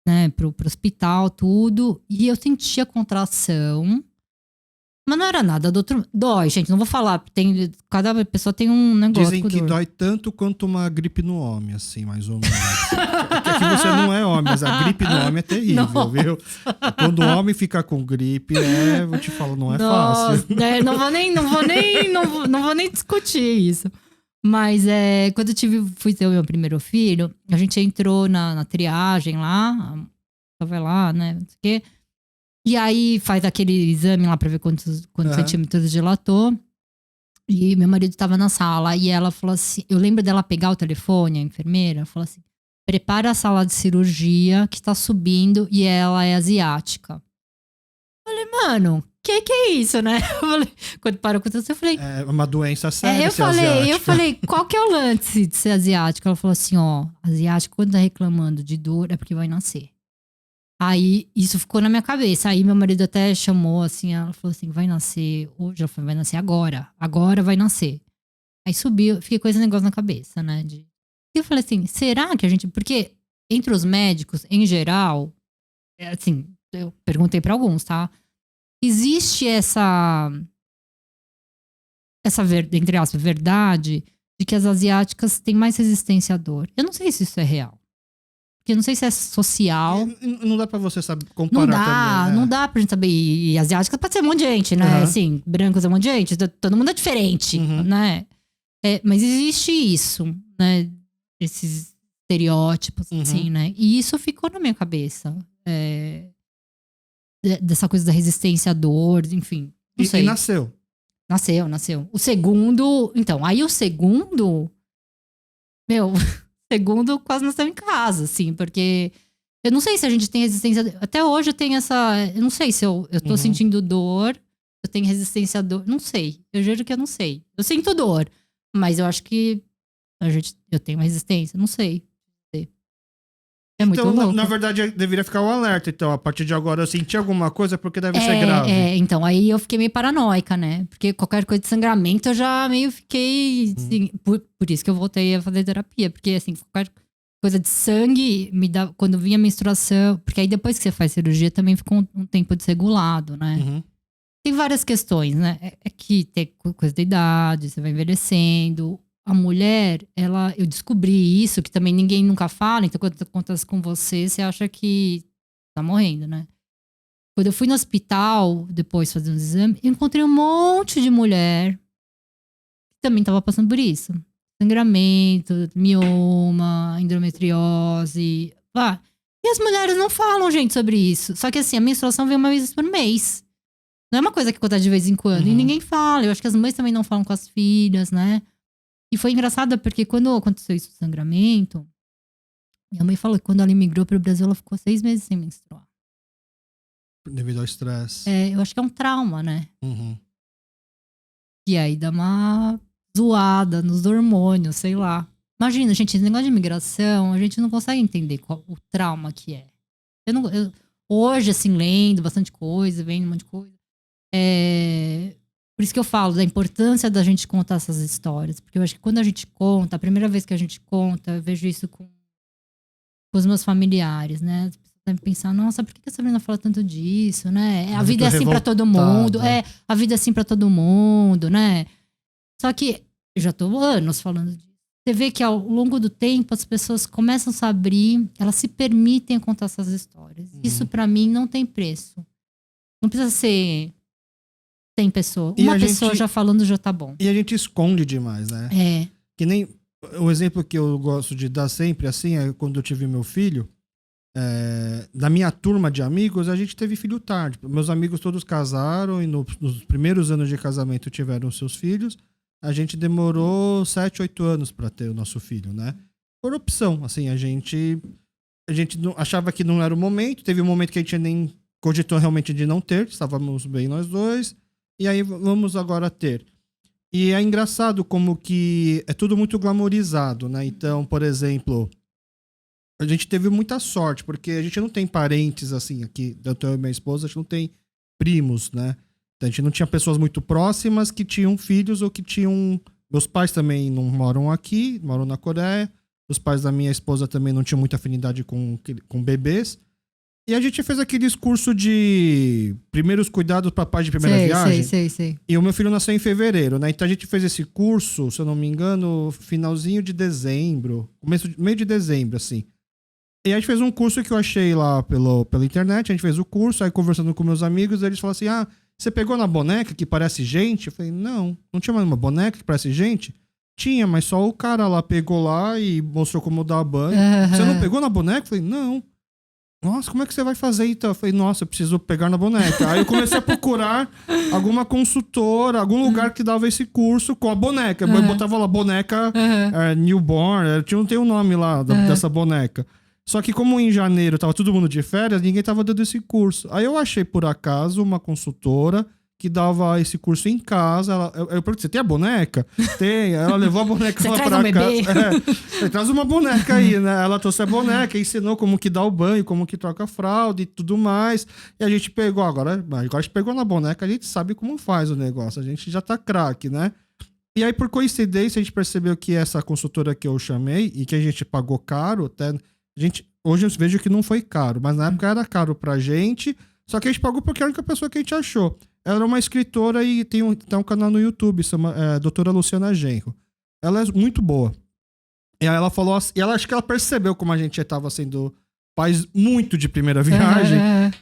né, pro hospital, tudo, e eu sentia contração, mas não era nada do outro. Dói, gente, não vou falar. Cada pessoa tem um negócio. Dizem que dói tanto quanto uma gripe no homem, assim, mais ou menos. Aqui você não é homem, mas a gripe no homem é terrível, Nossa. Viu? Quando o homem fica com gripe, vou te falar, não é fácil. Não vou nem discutir isso. Mas quando eu fui ter o meu primeiro filho, a gente entrou na triagem lá, vai lá, né, não sei o quê. E aí faz aquele exame lá pra ver quantos centímetros dilatou. E meu marido tava na sala e ela falou assim, eu lembro dela pegar o telefone, a enfermeira, falou assim, prepara a sala de cirurgia que tá subindo e ela é asiática. Eu falei, mano, que é isso, né? Eu falei, quando parou com isso, eu falei... É uma doença séria eu falei, qual que é o lance de ser asiática? Ela falou assim, ó, asiático quando tá reclamando de dor é porque vai nascer. Aí, isso ficou na minha cabeça. Aí, meu marido até chamou, assim, ela falou assim, vai nascer hoje? Ela falou, vai nascer agora. Agora vai nascer. Aí subiu, fiquei com esse negócio na cabeça, né? E eu falei assim, será que a gente... Porque entre os médicos, em geral, assim, eu perguntei pra alguns, tá? Existe essa entre aspas, verdade de que as asiáticas têm mais resistência à dor. Eu não sei se isso é real. Porque não sei se é social. Não dá pra você saber comparar também, né? Não dá pra gente saber. E asiáticas pode ser um monte de gente, né? Uhum. Assim, brancos é um monte de gente. Todo mundo é diferente, né? Mas existe isso, né? Esses estereótipos, assim, né? E isso ficou na minha cabeça. Dessa coisa da resistência à dor, enfim. Não sei. E nasceu. Nasceu. O segundo... Então, aí o segundo... Meu, o segundo quase nasceu em casa, assim. Porque eu não sei se a gente tem resistência... Até hoje eu tenho essa... Eu não sei se eu tô sentindo dor. Eu tenho resistência à dor. Não sei. Eu juro que eu não sei. Eu sinto dor. Mas eu acho que eu tenho uma resistência. Não sei. É muito então, louco. na verdade, deveria ficar o alerta. Então, a partir de agora, eu senti alguma coisa porque deve ser grave. Então, aí eu fiquei meio paranoica, né? Porque qualquer coisa de sangramento eu já meio fiquei. Assim, por isso que eu voltei a fazer terapia. Porque, assim, qualquer coisa de sangue me dá. Quando vinha a menstruação. Porque aí depois que você faz cirurgia também ficou um tempo desregulado, né? Tem várias questões, né? É que tem coisa da idade, você vai envelhecendo. A mulher, eu descobri isso, que também ninguém nunca fala, então quando acontece com você, você acha que tá morrendo, né? Quando eu fui no hospital, depois fazer um exame, eu encontrei um monte de mulher que também tava passando por isso. Sangramento, mioma, endometriose. E as mulheres não falam, gente, sobre isso. Só que assim, a menstruação vem uma vez por mês. Não é uma coisa que acontece de vez em quando. E ninguém fala. Eu acho que as mães também não falam com as filhas, né? E foi engraçado porque quando aconteceu isso, o sangramento, minha mãe falou que quando ela imigrou para o Brasil, ela ficou 6 meses sem menstruar. Devido ao estresse. Eu acho que é um trauma, né? E aí dá uma zoada nos hormônios, sei lá. Imagina, gente, esse negócio de imigração, a gente não consegue entender qual o trauma que é. Hoje, assim, lendo bastante coisa, vendo um monte de coisa. Por isso que eu falo da importância da gente contar essas histórias. Porque eu acho que quando a gente conta, a primeira vez que a gente conta, eu vejo isso com os meus familiares, né? As pessoas devem pensar, nossa, por que a Sabrina fala tanto disso, né? A vida é assim pra todo mundo. A vida é assim pra todo mundo, né? Só que eu já tô anos falando disso. Você vê que ao longo do tempo as pessoas começam a se abrir, elas se permitem contar essas histórias. Isso pra mim não tem preço. Não precisa ser 100 pessoas. Uma pessoa já falando já tá bom. E a gente esconde demais, né? Que nem o exemplo que eu gosto de dar sempre, assim, é quando eu tive meu filho. Da minha turma de amigos, a gente teve filho tarde. Meus amigos todos casaram e nos primeiros anos de casamento tiveram seus filhos. A gente demorou 7, 8 anos para ter o nosso filho, né? Por opção, assim, a gente não, achava que não era o momento. Teve um momento que a gente nem cogitou realmente de não ter, estávamos bem nós dois. E aí vamos agora ter. E é engraçado como que é tudo muito glamorizado, né? Então, por exemplo, a gente teve muita sorte, porque a gente não tem parentes assim aqui, eu e minha esposa, a gente não tem primos, né? Então, a gente não tinha pessoas muito próximas que tinham filhos ou que tinham... Meus pais também não moram aqui, moram na Coreia. Os pais da minha esposa também não tinham muita afinidade com bebês. E a gente fez aquele curso de primeiros cuidados para pais de primeira viagem. Sei. E o meu filho nasceu em fevereiro, né? Então a gente fez esse curso, se eu não me engano, finalzinho de dezembro, meio de dezembro, assim. E a gente fez um curso que eu achei lá pela internet, a gente fez o curso, aí conversando com meus amigos, eles falaram assim, você pegou na boneca que parece gente? Eu falei, não tinha mais uma boneca que parece gente? Tinha, mas só o cara lá pegou lá e mostrou como dar banho. Você não pegou na boneca? Eu falei, não. Nossa, como é que você vai fazer então? Eu falei, nossa, eu preciso pegar na boneca. Aí eu comecei a procurar alguma consultora, algum lugar que dava esse curso com a boneca. Eu botava lá, boneca newborn, não tem o nome lá dessa boneca. Só que como em janeiro tava todo mundo de férias, ninguém tava dando esse curso. Aí eu achei por acaso uma consultora que dava esse curso em casa. Eu perguntei, você tem a boneca? Tem. Ela levou a boneca lá pra casa. Traz uma boneca aí, né? Ela trouxe a boneca, ensinou como que dá o banho, como que troca a fralda e tudo mais. E a gente pegou, agora a gente pegou na boneca, a gente sabe como faz o negócio. A gente já tá craque, né? E aí, por coincidência, a gente percebeu que essa consultora que eu chamei e que a gente pagou caro, até... hoje eu vejo que não foi caro, mas na época era caro pra gente, só que a gente pagou porque era a única pessoa que a gente achou. Ela é uma escritora e tem um canal no YouTube, chama Doutora Luciana Genro. Ela é muito boa. E aí ela falou assim, e ela acho que ela percebeu como a gente tava sendo pais muito de primeira viagem.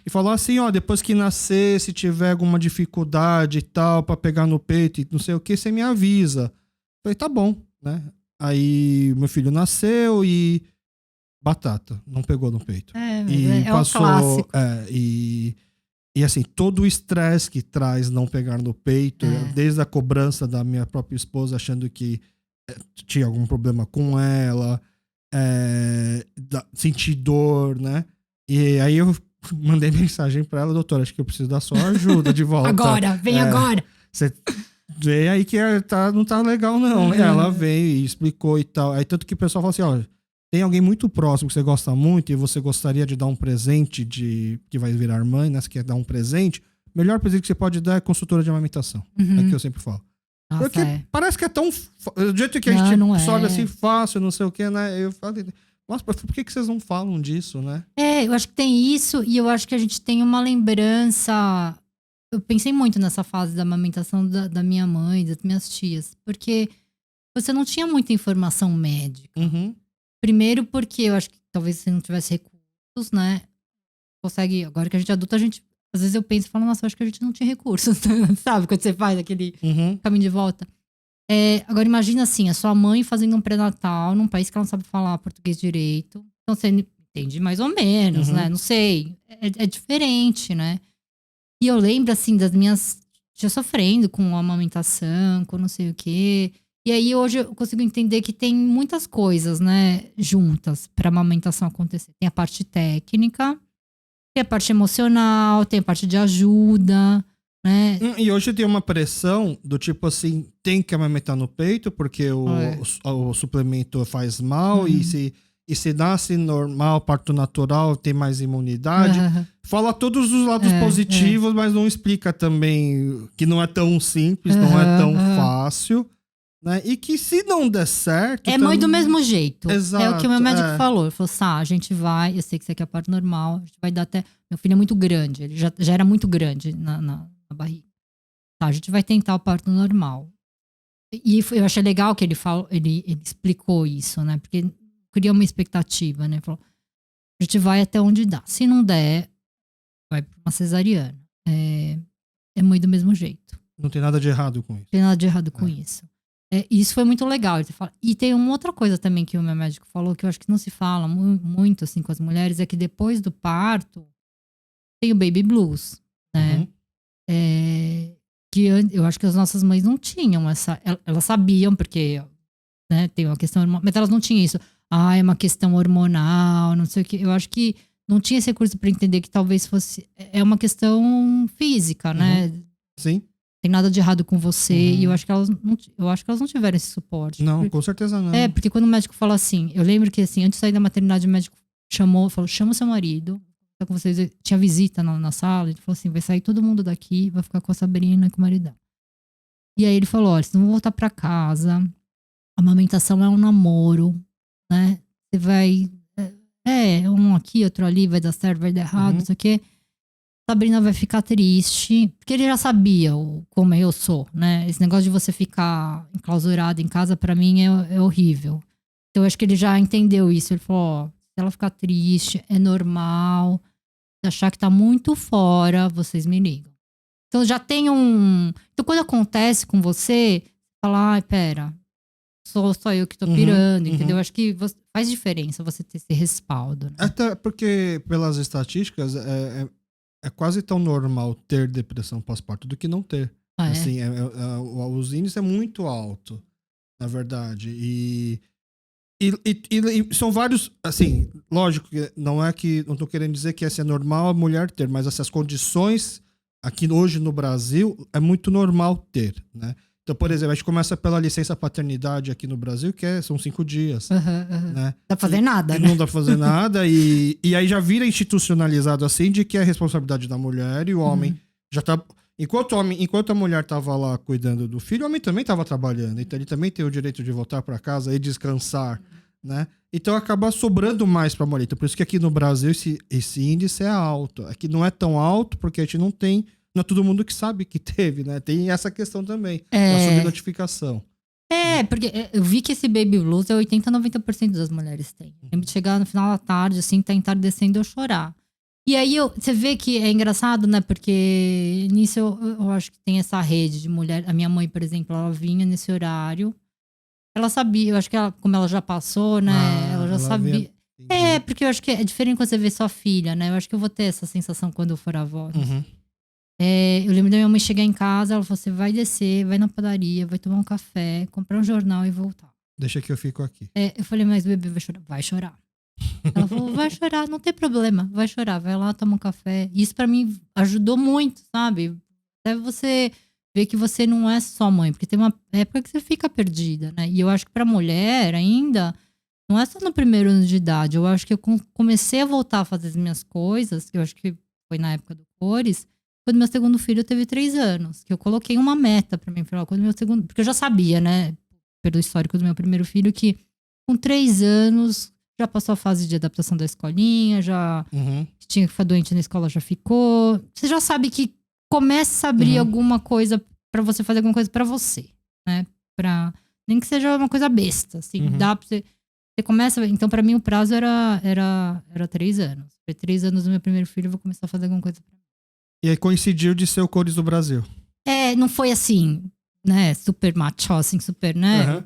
E falou assim, ó, depois que nascer, se tiver alguma dificuldade e tal, pra pegar no peito e não sei o que, você me avisa. Falei, tá bom, né? Aí meu filho nasceu e batata, não pegou no peito. E passou, um clássico. E assim, todo o estresse que traz não pegar no peito, desde a cobrança da minha própria esposa achando que tinha algum problema com ela, sentir dor, né? E aí eu mandei mensagem pra ela, doutora, acho que eu preciso da sua ajuda de volta. Agora, vem agora! Você vê aí que não tá legal, não. E ela veio e explicou e tal. Aí tanto que o pessoal fala assim, ó, tem alguém muito próximo que você gosta muito e você gostaria de dar um presente que vai virar mãe, né? Você quer dar um presente, o melhor presente que você pode dar é consultora de amamentação. É o que eu sempre falo. Nossa, porque parece que é tão... Do jeito que a gente sobe assim fácil, não sei o que, né? Eu falei, nossa, por que vocês não falam disso, né? Eu acho que tem isso e eu acho que a gente tem uma lembrança... Eu pensei muito nessa fase da amamentação da minha mãe, das minhas tias. Porque você não tinha muita informação médica. Primeiro porque eu acho que talvez você não tivesse recursos, né? Consegue... Agora que a gente é adulta, a gente... Às vezes eu penso e falo, nossa, eu acho que a gente não tinha recursos. Sabe? Quando você faz aquele caminho de volta. Agora imagina assim, a sua mãe fazendo um pré-natal num país que ela não sabe falar português direito. Então você entende mais ou menos, né? Não sei. É diferente, né? E eu lembro, assim, das minhas tias sofrendo com amamentação, com não sei o quê. E aí hoje eu consigo entender que tem muitas coisas, né, juntas pra amamentação acontecer. Tem a parte técnica, tem a parte emocional, tem a parte de ajuda, né? E hoje tem uma pressão do tipo assim, tem que amamentar no peito porque o suplemento faz mal e se nasce normal, parto natural, tem mais imunidade. Fala todos os lados positivos, mas não explica também que não é tão simples, não é tão fácil. Né? E que se não der certo... mãe do mesmo jeito. Exato, é o que o meu médico falou. Ele falou, a gente vai... Eu sei que você quer parto normal. A gente vai dar até... Meu filho é muito grande. Ele já era muito grande na barriga. A gente vai tentar o parto normal. E eu achei legal que ele explicou isso, né? Porque cria uma expectativa, né? Ele falou, a gente vai até onde dá. Se não der, vai para uma cesariana. É mãe do mesmo jeito. Não tem nada de errado com isso. Não tem nada de errado com isso. Isso foi muito legal. E tem uma outra coisa também que o meu médico falou, que eu acho que não se fala muito assim com as mulheres, é que depois do parto tem o baby blues, né? Que eu acho que as nossas mães não tinham essa... Elas sabiam, porque né, tem uma questão... Mas elas não tinham isso. É uma questão hormonal, não sei o quê. Eu acho que não tinha esse recurso para entender que talvez fosse... É uma questão física, né? Sim. Tem nada de errado com você. E eu acho que elas não tiveram esse suporte. Não, com certeza não. Porque quando o médico fala assim... Eu lembro que assim, antes de sair da maternidade, o médico falou, chama o seu marido. Tá com vocês. Tinha visita na sala. Ele falou assim, vai sair todo mundo daqui, vai ficar com a Sabrina e com o maridão. E aí ele falou, olha, vocês não vão voltar pra casa. A amamentação é um namoro, né? Você vai... um aqui, outro ali, vai dar certo, vai dar errado, não sei o quê. Sabrina vai ficar triste, porque ele já sabia como eu sou, né? Esse negócio de você ficar enclausurado em casa, pra mim, é horrível. Então, eu acho que ele já entendeu isso. Ele falou, se ela ficar triste, é normal. Se achar que tá muito fora, vocês me ligam. Então, já tem Então, quando acontece com você, fala, pera, sou só eu que tô pirando, entendeu? Acho que faz diferença você ter esse respaldo. Né? Até porque, pelas estatísticas, é quase tão normal ter depressão pós-parto do que não ter. Assim, os índices é muito alto, na verdade. E são vários, assim, lógico que não tô querendo dizer que essa é normal a mulher ter, mas essas condições aqui hoje no Brasil é muito normal ter, né? Então, por exemplo, a gente começa pela licença paternidade aqui no Brasil, que são 5 dias. Né? Não dá pra fazer nada, né? Não dá pra fazer nada. E aí já vira institucionalizado assim, de que é responsabilidade da mulher e o homem já tá... Enquanto a mulher tava lá cuidando do filho, o homem também tava trabalhando. Então ele também tem o direito de voltar para casa e descansar, né? Então acaba sobrando mais pra mulher. Então, por isso que aqui no Brasil esse índice é alto. Aqui não é tão alto porque a gente não tem... Não é todo mundo que sabe que teve, né? Tem essa questão também, da subnotificação. Porque eu vi que esse baby blues é 80, 90% das mulheres têm. Lembro de chegar no final da tarde, assim, tá entardecendo eu chorar. E aí você vê que é engraçado, né? Porque nisso eu acho que tem essa rede de mulher. A minha mãe, por exemplo, ela vinha nesse horário. Ela sabia, eu acho que ela, como ela já passou, né? Ela já sabia. Porque eu acho que é diferente quando você vê sua filha, né? Eu acho que eu vou ter essa sensação quando eu for avó. Uhum. Eu lembro da minha mãe chegar em casa, ela falou: você vai descer, vai na padaria, vai tomar um café, comprar um jornal e voltar. Deixa que eu fico aqui. Eu falei: mas o bebê vai chorar? Vai chorar. Ela falou: vai chorar, não tem problema, vai chorar, vai lá, toma um café. Isso pra mim ajudou muito, sabe? Até você ver que você não é só mãe, porque tem uma época que você fica perdida, né? E eu acho que pra mulher ainda, não é só no primeiro ano de idade. Eu acho que eu comecei a voltar a fazer as minhas coisas, que eu acho que foi na época do Cores, quando meu segundo filho teve 3 anos. Que eu coloquei uma meta pra mim. Quando meu segundo, porque eu já sabia, né? Pelo histórico do meu primeiro filho, que com 3 anos já passou a fase de adaptação da escolinha, já tinha que ficar doente na escola, já ficou. Você já sabe que começa a abrir alguma coisa pra você fazer alguma coisa pra você, né? Nem que seja uma coisa besta, assim, dá pra você. Você começa. Então, pra mim, o prazo era 3 anos. Foi 3 anos do meu primeiro filho, eu vou começar a fazer alguma coisa pra mim. E aí coincidiu de ser o Cores do Brasil. Não foi assim, né? Super macho, assim, super, né?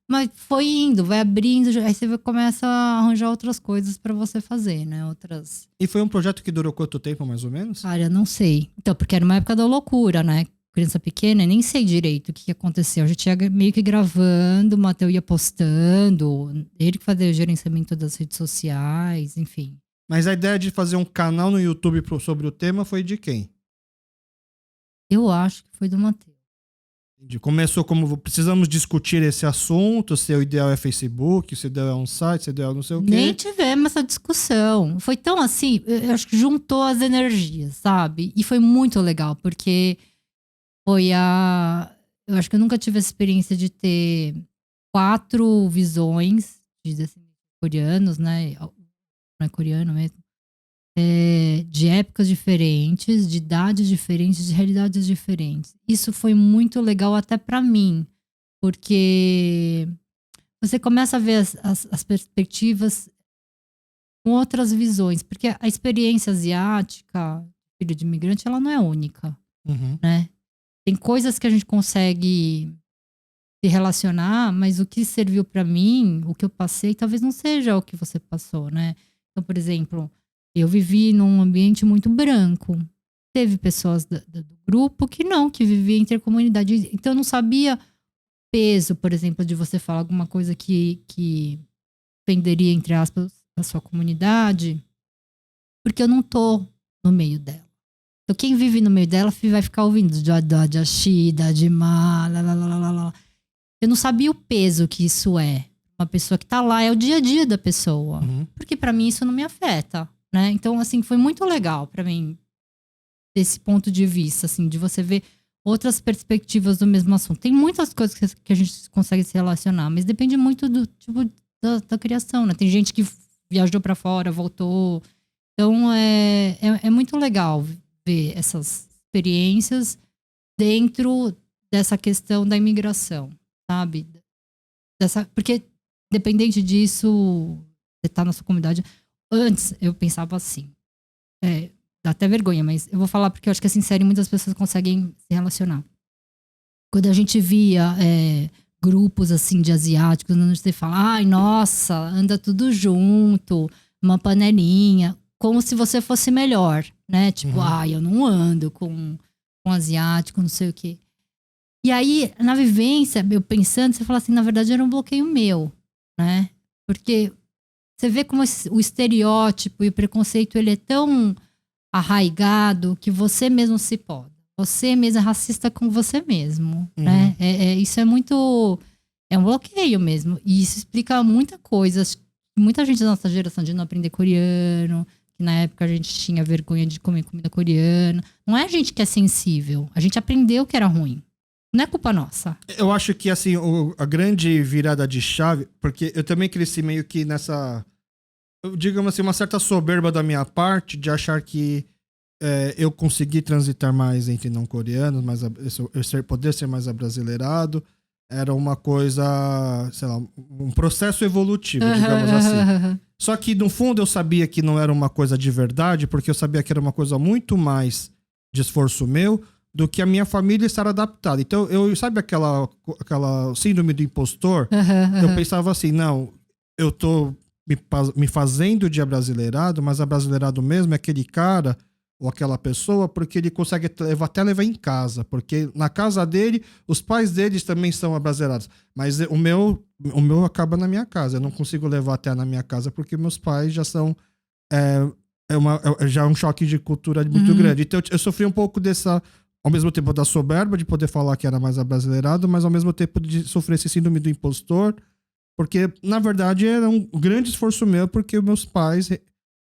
Mas foi indo, vai abrindo, aí você começa a arranjar outras coisas pra você fazer, né? Outras. E foi um projeto que durou quanto tempo, mais ou menos? Cara, eu não sei. Então, porque era uma época da loucura, né? Criança pequena, eu nem sei direito o que aconteceu. A gente ia meio que gravando, o Matheus ia postando, ele que fazia o gerenciamento das redes sociais, enfim. Mas a ideia de fazer um canal no YouTube sobre o tema foi de quem? Eu acho que foi do Matheus. Começou como precisamos discutir esse assunto, se o ideal é Facebook, se o ideal é um site, se o ideal é não sei o quê. Nem tivemos essa discussão. Foi tão assim, eu acho que juntou as energias, sabe? E foi muito legal, porque eu acho que eu nunca tive a experiência de ter 4 visões de descendentes coreanos, né? Não é coreano mesmo. De épocas diferentes, de idades diferentes, de realidades diferentes. Isso foi muito legal até pra mim, porque você começa a ver as perspectivas com outras visões, porque a experiência asiática, filho de imigrante, ela não é única, né? Tem coisas que a gente consegue se relacionar, mas o que serviu pra mim, o que eu passei, talvez não seja o que você passou, né? Então, por exemplo, eu vivi num ambiente muito branco. Teve pessoas do grupo que viviam intercomunidade. Então, eu não sabia peso, por exemplo, de você falar alguma coisa que ofenderia, entre aspas, a sua comunidade, porque eu não tô no meio dela. Então, quem vive no meio dela vai ficar ouvindo de Ashida, de Ma, lá. Eu não sabia o peso que isso é. Uma pessoa que tá lá, é o dia a dia da pessoa. Porque pra mim isso não me afeta, né? Então, assim, foi muito legal pra mim desse ponto de vista, assim, de você ver outras perspectivas do mesmo assunto. Tem muitas coisas que a gente consegue se relacionar, mas depende muito do tipo da criação, né? Tem gente que viajou pra fora, voltou. Então, é muito legal ver essas experiências dentro dessa questão da imigração, sabe? Porque, dependente disso, você tá na sua comunidade. Antes, eu pensava assim. Dá até vergonha, mas eu vou falar porque eu acho que assim, série muitas pessoas conseguem se relacionar. Quando a gente via grupos assim de asiáticos, onde você fala, ai, nossa, anda tudo junto, uma panelinha, como se você fosse melhor, né? Tipo, ai, eu não ando com asiático, não sei o quê. E aí, na vivência, eu pensando, você fala assim, na verdade era um bloqueio meu, né? Porque você vê como o estereótipo e o preconceito, ele é tão arraigado que você mesmo se poda. Você mesmo é racista com você mesmo, né? Isso é muito... É um bloqueio mesmo. E isso explica muita coisa. Muita gente da nossa geração de não aprender coreano, que na época a gente tinha vergonha de comer comida coreana. Não é a gente que é sensível. A gente aprendeu que era ruim. Não é culpa nossa. Eu acho que, assim, a grande virada de chave... Porque eu também cresci meio que nessa... digamos assim, uma certa soberba da minha parte de achar que eu consegui transitar mais entre não coreanos, poder ser mais abrasileirado. era uma coisa, sei lá, um processo evolutivo, digamos assim. Só que, no fundo, eu sabia que não era uma coisa de verdade, porque eu sabia que era uma coisa muito mais de esforço meu do que a minha família estar adaptada. Então, sabe aquela síndrome do impostor? Eu pensava assim, não, eu tô me fazendo de abrasileirado, mas abrasileirado mesmo é aquele cara ou aquela pessoa porque ele consegue até levar em casa, porque na casa dele, os pais deles também são abrasileirados, mas o meu acaba na minha casa, eu não consigo levar até na minha casa porque meus pais já são já é um choque de cultura muito grande. Então eu sofri um pouco dessa, ao mesmo tempo da soberba de poder falar que era mais abrasileirado, mas ao mesmo tempo de sofrer esse síndrome do impostor, porque na verdade era um grande esforço meu, porque meus pais,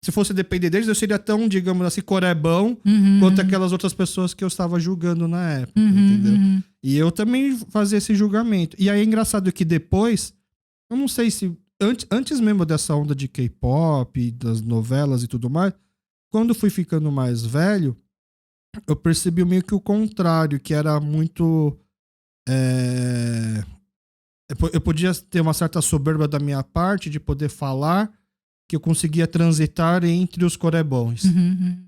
se fosse depender deles, eu seria tão, digamos assim, corebão quanto aquelas outras pessoas que eu estava julgando na época, entendeu? E eu também fazia esse julgamento. E aí é engraçado que depois, eu não sei se antes mesmo dessa onda de K-pop, das novelas e tudo mais, quando fui ficando mais velho, eu percebi meio que o contrário, que era muito... Eu podia ter uma certa soberba da minha parte de poder falar que eu conseguia transitar entre os corebões.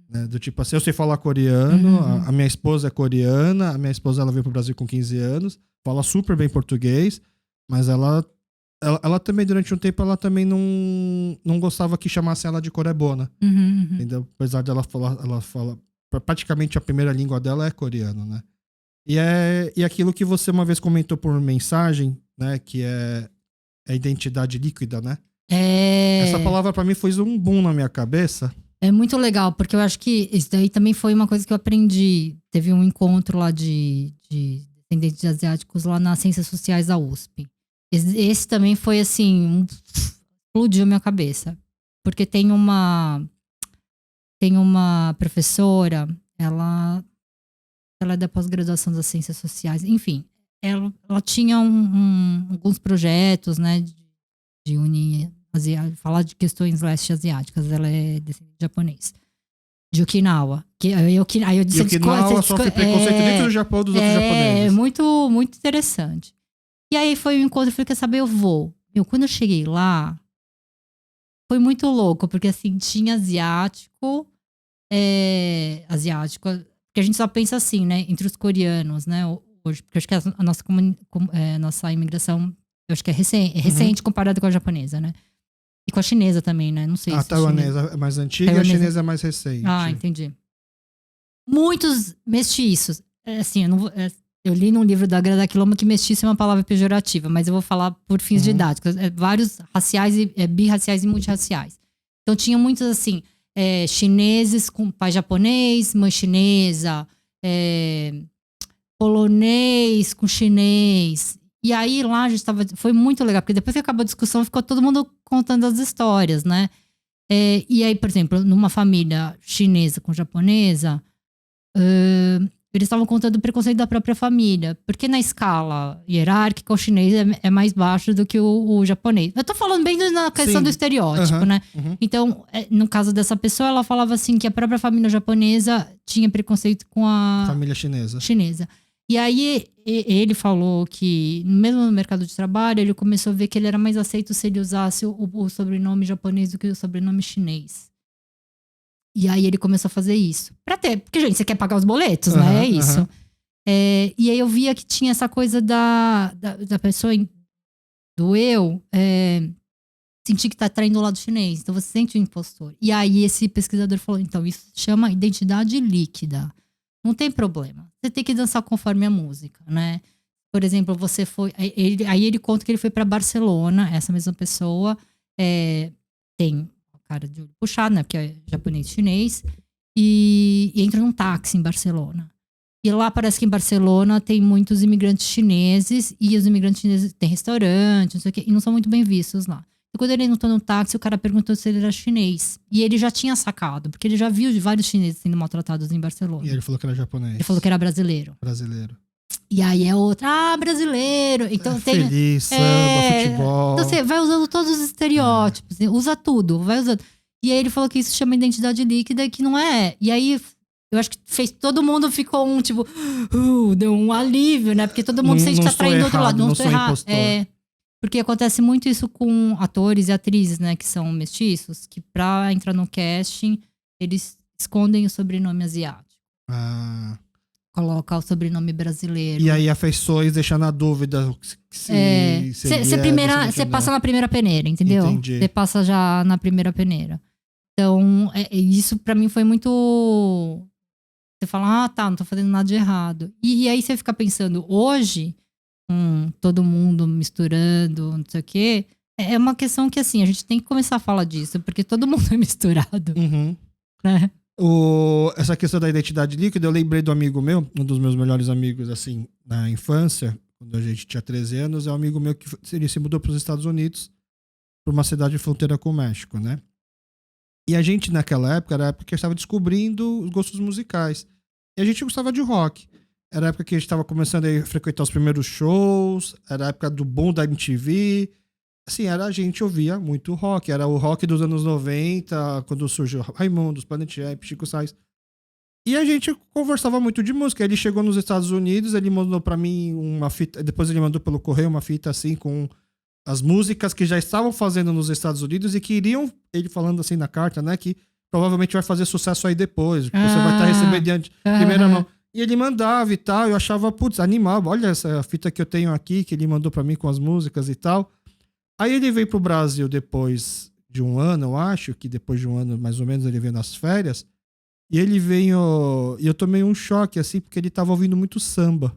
Né? Do tipo assim, eu sei falar coreano, a minha esposa é coreana, a minha esposa ela veio pro Brasil com 15 anos, fala super bem português, mas ela também, durante um tempo, ela também não gostava que chamassem ela de corebona. Entendeu? Apesar dela ela fala, praticamente a primeira língua dela é coreano, né? E aquilo que você uma vez comentou por mensagem, né, que é a identidade líquida, né? Essa palavra pra mim foi um boom na minha cabeça. É muito legal, porque eu acho que isso daí também foi uma coisa que eu aprendi. Teve um encontro lá de descendentes de asiáticos lá nas Ciências Sociais da USP. Esse também foi assim, explodiu minha cabeça. Porque tem uma professora, ela é da pós-graduação das Ciências Sociais, enfim. Ela tinha alguns projetos, né, de unir, falar de questões leste asiáticas. Ela é descendente de japonês, de Okinawa. Aí eu disse, Okinawa sofre preconceito dentro do Japão dos outros japoneses. É muito, muito interessante. E aí foi um encontro, eu falei, quer saber, eu vou. Quando eu cheguei lá, foi muito louco, porque assim, tinha asiático, porque a gente só pensa assim, né, entre os coreanos, né, hoje, porque eu acho que a nossa imigração, eu acho que é recente comparado com a japonesa, né? E com a chinesa também, né? Não sei se a taiwanesa é mais antiga e a chinesa é mais recente. Ah, entendi. Muitos mestiços. Assim, eu li num livro da Grada Quilombo que mestiço é uma palavra pejorativa, mas eu vou falar por fins didáticos. Vários raciais, birraciais e multirraciais. Então tinha muitos, assim, chineses com pai japonês, mãe chinesa, polonês com chinês. E aí lá a gente foi muito legal, porque depois que acabou a discussão, ficou todo mundo contando as histórias, né? E aí, por exemplo, numa família chinesa com japonesa, eles estavam contando o preconceito da própria família. Porque na escala hierárquica, o chinês é mais baixo do que o japonês. Eu tô falando bem na questão do estereótipo, né? Então, no caso dessa pessoa, ela falava assim que a própria família japonesa tinha preconceito com a família chinesa. E aí, ele falou que, mesmo no mercado de trabalho, ele começou a ver que ele era mais aceito se ele usasse o sobrenome japonês do que o sobrenome chinês. E aí, ele começou a fazer isso. Porque, gente, você quer pagar os boletos, né? É isso. E aí, eu via que tinha essa coisa da pessoa, do eu, sentir que tá traindo o lado chinês. Então, você sente o impostor. E aí, esse pesquisador falou, então, isso se chama identidade líquida. Não tem problema. Você tem que dançar conforme a música, né? Por exemplo, você foi... Aí ele conta que ele foi pra Barcelona, essa mesma pessoa. Tem cara de olho puxado, né? Porque é japonês e chinês. E entra num táxi em Barcelona. E lá parece que em Barcelona tem muitos imigrantes chineses. E os imigrantes chineses têm restaurante, não sei o quê. E não são muito bem vistos lá. E quando ele entrou no táxi, o cara perguntou se ele era chinês. E ele já tinha sacado, porque ele já viu vários chineses sendo maltratados em Barcelona. E ele falou que era japonês. Ele falou que era brasileiro. E aí é outra, brasileiro. Então tem. Feliz, samba, futebol. Então você vai usando todos os estereótipos, usa tudo, vai usando. E aí ele falou que isso chama identidade líquida e que não é. E aí eu acho que fez todo mundo ficou tipo, deu um alívio, né? Porque todo mundo sente que tá traindo do outro lado. Não estou errado. Porque acontece muito isso com atores e atrizes, né? Que são mestiços, que pra entrar no casting, eles escondem o sobrenome asiático. Coloca o sobrenome brasileiro. E aí, afeições, deixa na dúvida Você passa na primeira peneira, entendeu? Você passa já na primeira peneira. Então, isso pra mim foi muito... Você fala, não tô fazendo nada de errado. E aí você fica pensando, hoje, todo mundo misturando, não sei o quê, é uma questão que, assim, a gente tem que começar a falar disso, porque todo mundo é misturado. Uhum. Né? Essa questão da identidade líquida, eu lembrei do amigo meu, um dos meus melhores amigos, assim, na infância, quando a gente tinha 13 anos, é um amigo meu que ele se mudou para os Estados Unidos, para uma cidade de fronteira com o México, né? E a gente, naquela época, era a época que estava descobrindo os gostos musicais. E a gente gostava de rock. Era a época que a gente estava começando a frequentar os primeiros shows, era a época do boom da MTV. Assim, a gente ouvia muito rock. Era o rock dos anos 90, quando surgiu Raimundos, Planet Ramp, Chico Sainz. E a gente conversava muito de música. Ele chegou nos Estados Unidos, ele mandou pra mim uma fita, depois ele mandou pelo correio uma fita assim com as músicas que já estavam fazendo nos Estados Unidos e que iriam, ele falando assim na carta, né, que provavelmente vai fazer sucesso aí depois, que você vai estar recebendo de primeira mão. E ele mandava e tal, eu achava, putz, animado. Olha essa fita que eu tenho aqui, que ele mandou pra mim com as músicas e tal. Aí ele veio pro Brasil depois de um ano, eu acho, que depois de um ano mais ou menos ele veio nas férias. E ele veio, e eu tomei um choque, assim, porque ele tava ouvindo muito samba.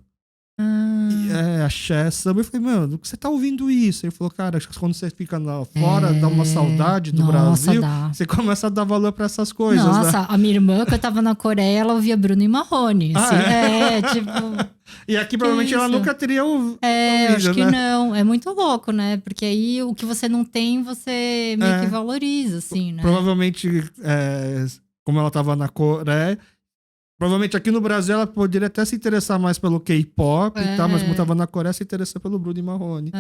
Axé, samba. Eu falei, mano, você tá ouvindo isso? Ele falou, cara, quando você fica lá fora, dá uma saudade do Brasil, você começa a dar valor pra essas coisas. Nossa, né? A minha irmã, quando eu tava na Coreia, ela ouvia Bruno e Marrone. Assim, tipo... E aqui provavelmente ela nunca teria ouvido. Acho que não. É muito louco, né? Porque aí o que você não tem, você meio que valoriza, assim, né? Provavelmente, como ela tava na Coreia, provavelmente aqui no Brasil ela poderia até se interessar mais pelo K-pop e tal, mas como tava na Coreia, se interessou pelo Bruno e Marrone.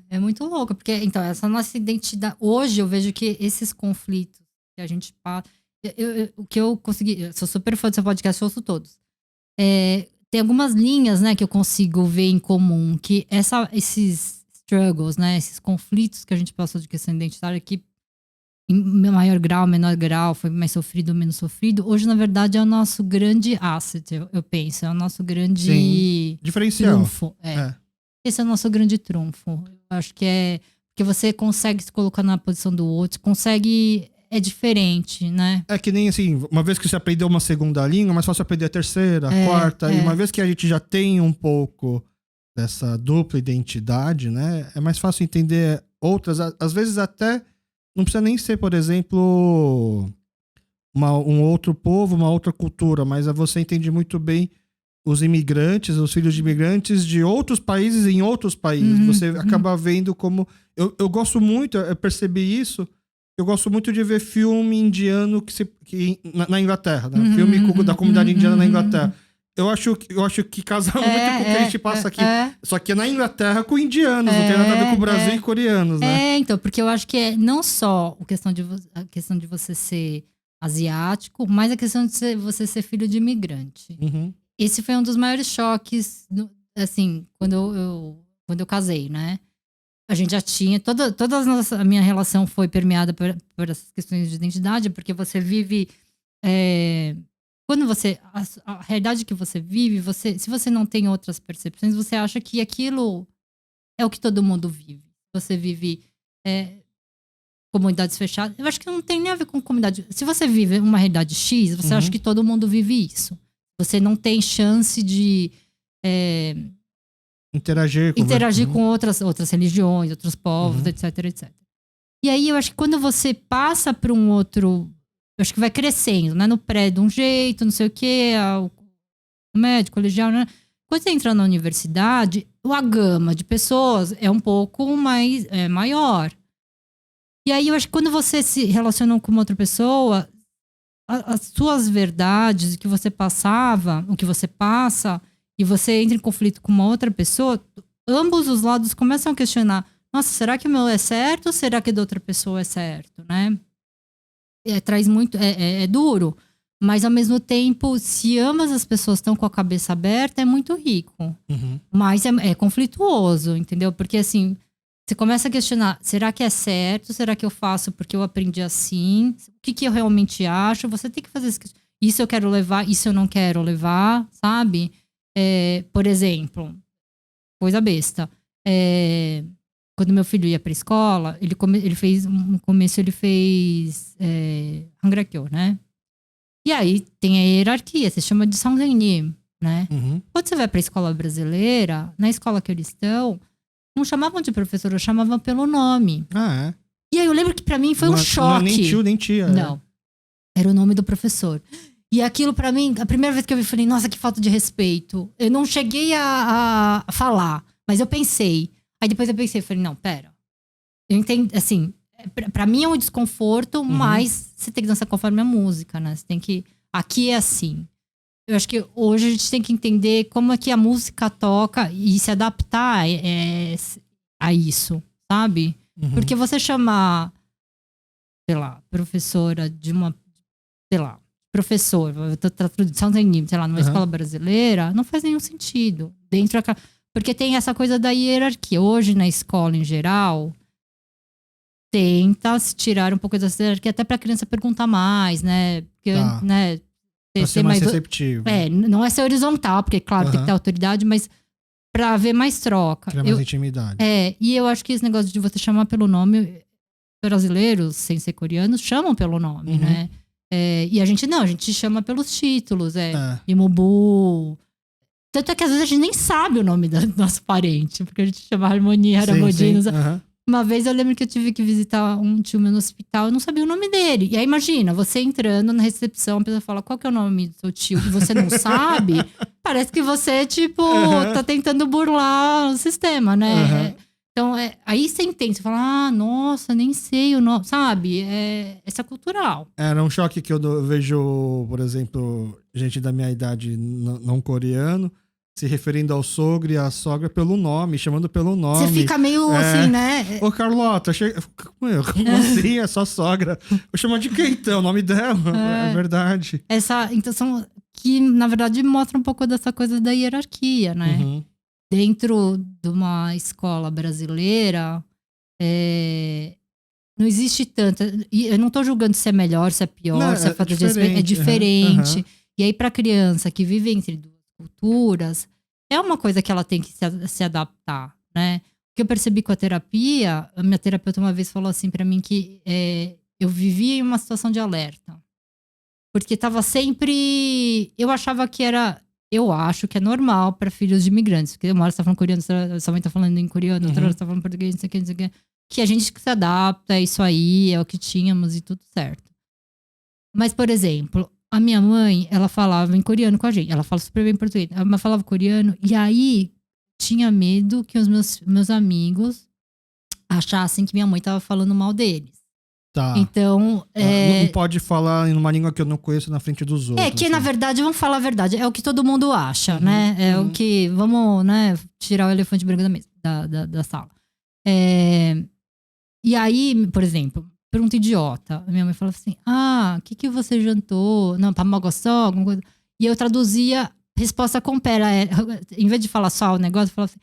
É muito louco, porque então, essa nossa identidade. Hoje eu vejo que esses conflitos que a gente passa. O que eu consegui. Eu sou super fã do seu podcast, eu ouço todos. Tem algumas linhas, né, que eu consigo ver em comum, que esses struggles, né, esses conflitos que a gente passou de questão identitária, que em maior grau, menor grau, foi mais sofrido, menos sofrido. Hoje, na verdade, é o nosso grande asset, eu penso. É o nosso grande diferencial. Trunfo. Esse é o nosso grande trunfo. Eu acho que é porque você consegue se colocar na posição do outro, consegue... É diferente, né? É que nem assim, uma vez que você aprendeu uma segunda língua, é mais fácil aprender a terceira, a quarta. E uma vez que a gente já tem um pouco dessa dupla identidade, né? É mais fácil entender outras. Às vezes até... Não precisa nem ser, por exemplo, um outro povo, uma outra cultura, mas você entende muito bem os imigrantes, os filhos de imigrantes de outros países em outros países. Você acaba vendo como... Eu gosto muito, eu percebi isso, eu gosto muito de ver filme indiano na Inglaterra, né? Filme da comunidade indiana na Inglaterra. Eu acho que casa muito com o que a gente passa aqui. Só que é na Inglaterra com indianos, não tem nada a ver com o Brasil e coreanos, né? Então, porque eu acho que é não só a questão de você ser asiático, mas a questão de você ser filho de imigrante. Esse foi um dos maiores choques, assim, quando eu casei, né? A gente já tinha... A minha relação foi permeada por essas questões de identidade, porque você vive... Quando você... A realidade que você vive, se você não tem outras percepções, você acha que aquilo é o que todo mundo vive. Você vive comunidades fechadas. Eu acho que não tem nem a ver com comunidade. Se você vive uma realidade X, você acha que todo mundo vive isso. Você não tem chance de... interagir com outras religiões, outros povos, etc, etc. E aí, eu acho que quando você passa para um outro... Eu acho que vai crescendo, né? No pré de um jeito, não sei o quê, o médico, colegial, né? Quando você entra na universidade, a gama de pessoas é um pouco mais maior. E aí, eu acho que quando você se relaciona com uma outra pessoa, as suas verdades, o que você passava, o que você passa, e você entra em conflito com uma outra pessoa, ambos os lados começam a questionar: nossa, será que o meu é certo ou será que da outra pessoa é certo, né? Traz muito... É duro, Mas, ao mesmo tempo, se ambas as pessoas estão com a cabeça aberta, é muito rico. Mas é conflituoso, entendeu? Porque, assim, você começa a questionar, será que é certo? Será que eu faço porque eu aprendi assim? O que eu realmente acho? Você tem que fazer isso eu quero levar, isso eu não quero levar, sabe? Por exemplo, coisa besta. Quando meu filho ia pra escola, ele fez, no começo ele fez Hangrakyo, né? E aí tem a hierarquia, se chama de Sangyeonnim, né? Quando você vai pra escola brasileira, na escola que eles estão, não chamavam de professora, chamavam pelo nome. Ah, é? E aí eu lembro que pra mim foi um choque. Não é nem tio, nem tia. Não. Era o nome do professor. E aquilo pra mim, a primeira vez que eu vi, eu falei, nossa, que falta de respeito. Eu não cheguei a falar, mas eu pensei. Aí depois eu pensei, falei, não, pera. Eu entendo, assim, pra mim é um desconforto, mas você tem que dançar conforme a música, né? Você tem que... Aqui é assim. Eu acho que hoje a gente tem que entender como é que a música toca e se adaptar a isso, sabe? Porque você chamar, sei lá, professora de uma... Sei lá, professor, eu tô tratando de sei lá, numa escola brasileira, não faz nenhum sentido. Porque tem essa coisa da hierarquia. Hoje, na escola, em geral, tenta se tirar um pouco dessa hierarquia, até pra criança perguntar mais, né? Porque, né? Pra ser mais receptivo. Não é ser horizontal, porque, claro, tem que ter autoridade, mas pra haver mais troca. Criar mais intimidade. E eu acho que esse negócio de você chamar pelo nome, brasileiros, sem ser coreanos, chamam pelo nome, né? E a gente chama pelos títulos, Imobu. Tanto é que às vezes a gente nem sabe o nome do nosso parente, porque a gente chama Harmonia, Haramodinos. Uma vez eu lembro que eu tive que visitar um tio meu no hospital, eu não sabia o nome dele. E aí imagina, você entrando na recepção, a pessoa fala, qual que é o nome do seu tio? E você não sabe, parece que você, tipo, tá tentando burlar o sistema, né? Então, aí você entende, você fala, nossa, nem sei o nome, sabe? Isso é cultural. Era um choque que eu vejo, por exemplo, gente da minha idade não coreano, se referindo ao sogro e à sogra pelo nome, chamando pelo nome. Você fica meio assim, né? Ô, Carlota, como assim? É só sogra. Eu chamo de quem então? O nome dela? É verdade. Essa intenção que, na verdade, mostra um pouco dessa coisa da hierarquia, né? Dentro de uma escola brasileira, não existe tanta... E eu não tô julgando se é melhor, se é pior, não, se é falta de respeito. É diferente. E aí, pra criança que vive entre duas culturas, é uma coisa que ela tem que se adaptar, né? O que eu percebi com a terapia, a minha terapeuta uma vez falou assim pra mim que eu vivia em uma situação de alerta. Porque tava sempre... Eu achava que era... Eu acho que é normal para filhos de imigrantes. Porque uma hora você tá falando coreano, sua mãe tá falando em coreano, outra hora você tá falando português, não sei o que, não sei o que. Que a gente se adapta, é isso aí, é o que tínhamos e tudo certo. Mas, por exemplo, a minha mãe, ela falava em coreano com a gente. Ela fala super bem português. Ela falava coreano. E aí, tinha medo que os meus amigos achassem que minha mãe tava falando mal deles. Tá. Então, não pode falar em uma língua que eu não conheço na frente dos outros. Que na verdade, vamos falar a verdade, é o que todo mundo acha, né? É o que, vamos, né, tirar o elefante branco da mesa, da sala. E aí, por exemplo, pergunta idiota. A minha mãe falava assim, o que você jantou? Não, pamagossó, alguma coisa. E eu traduzia resposta com pera. Em vez de falar só o negócio, eu falava assim,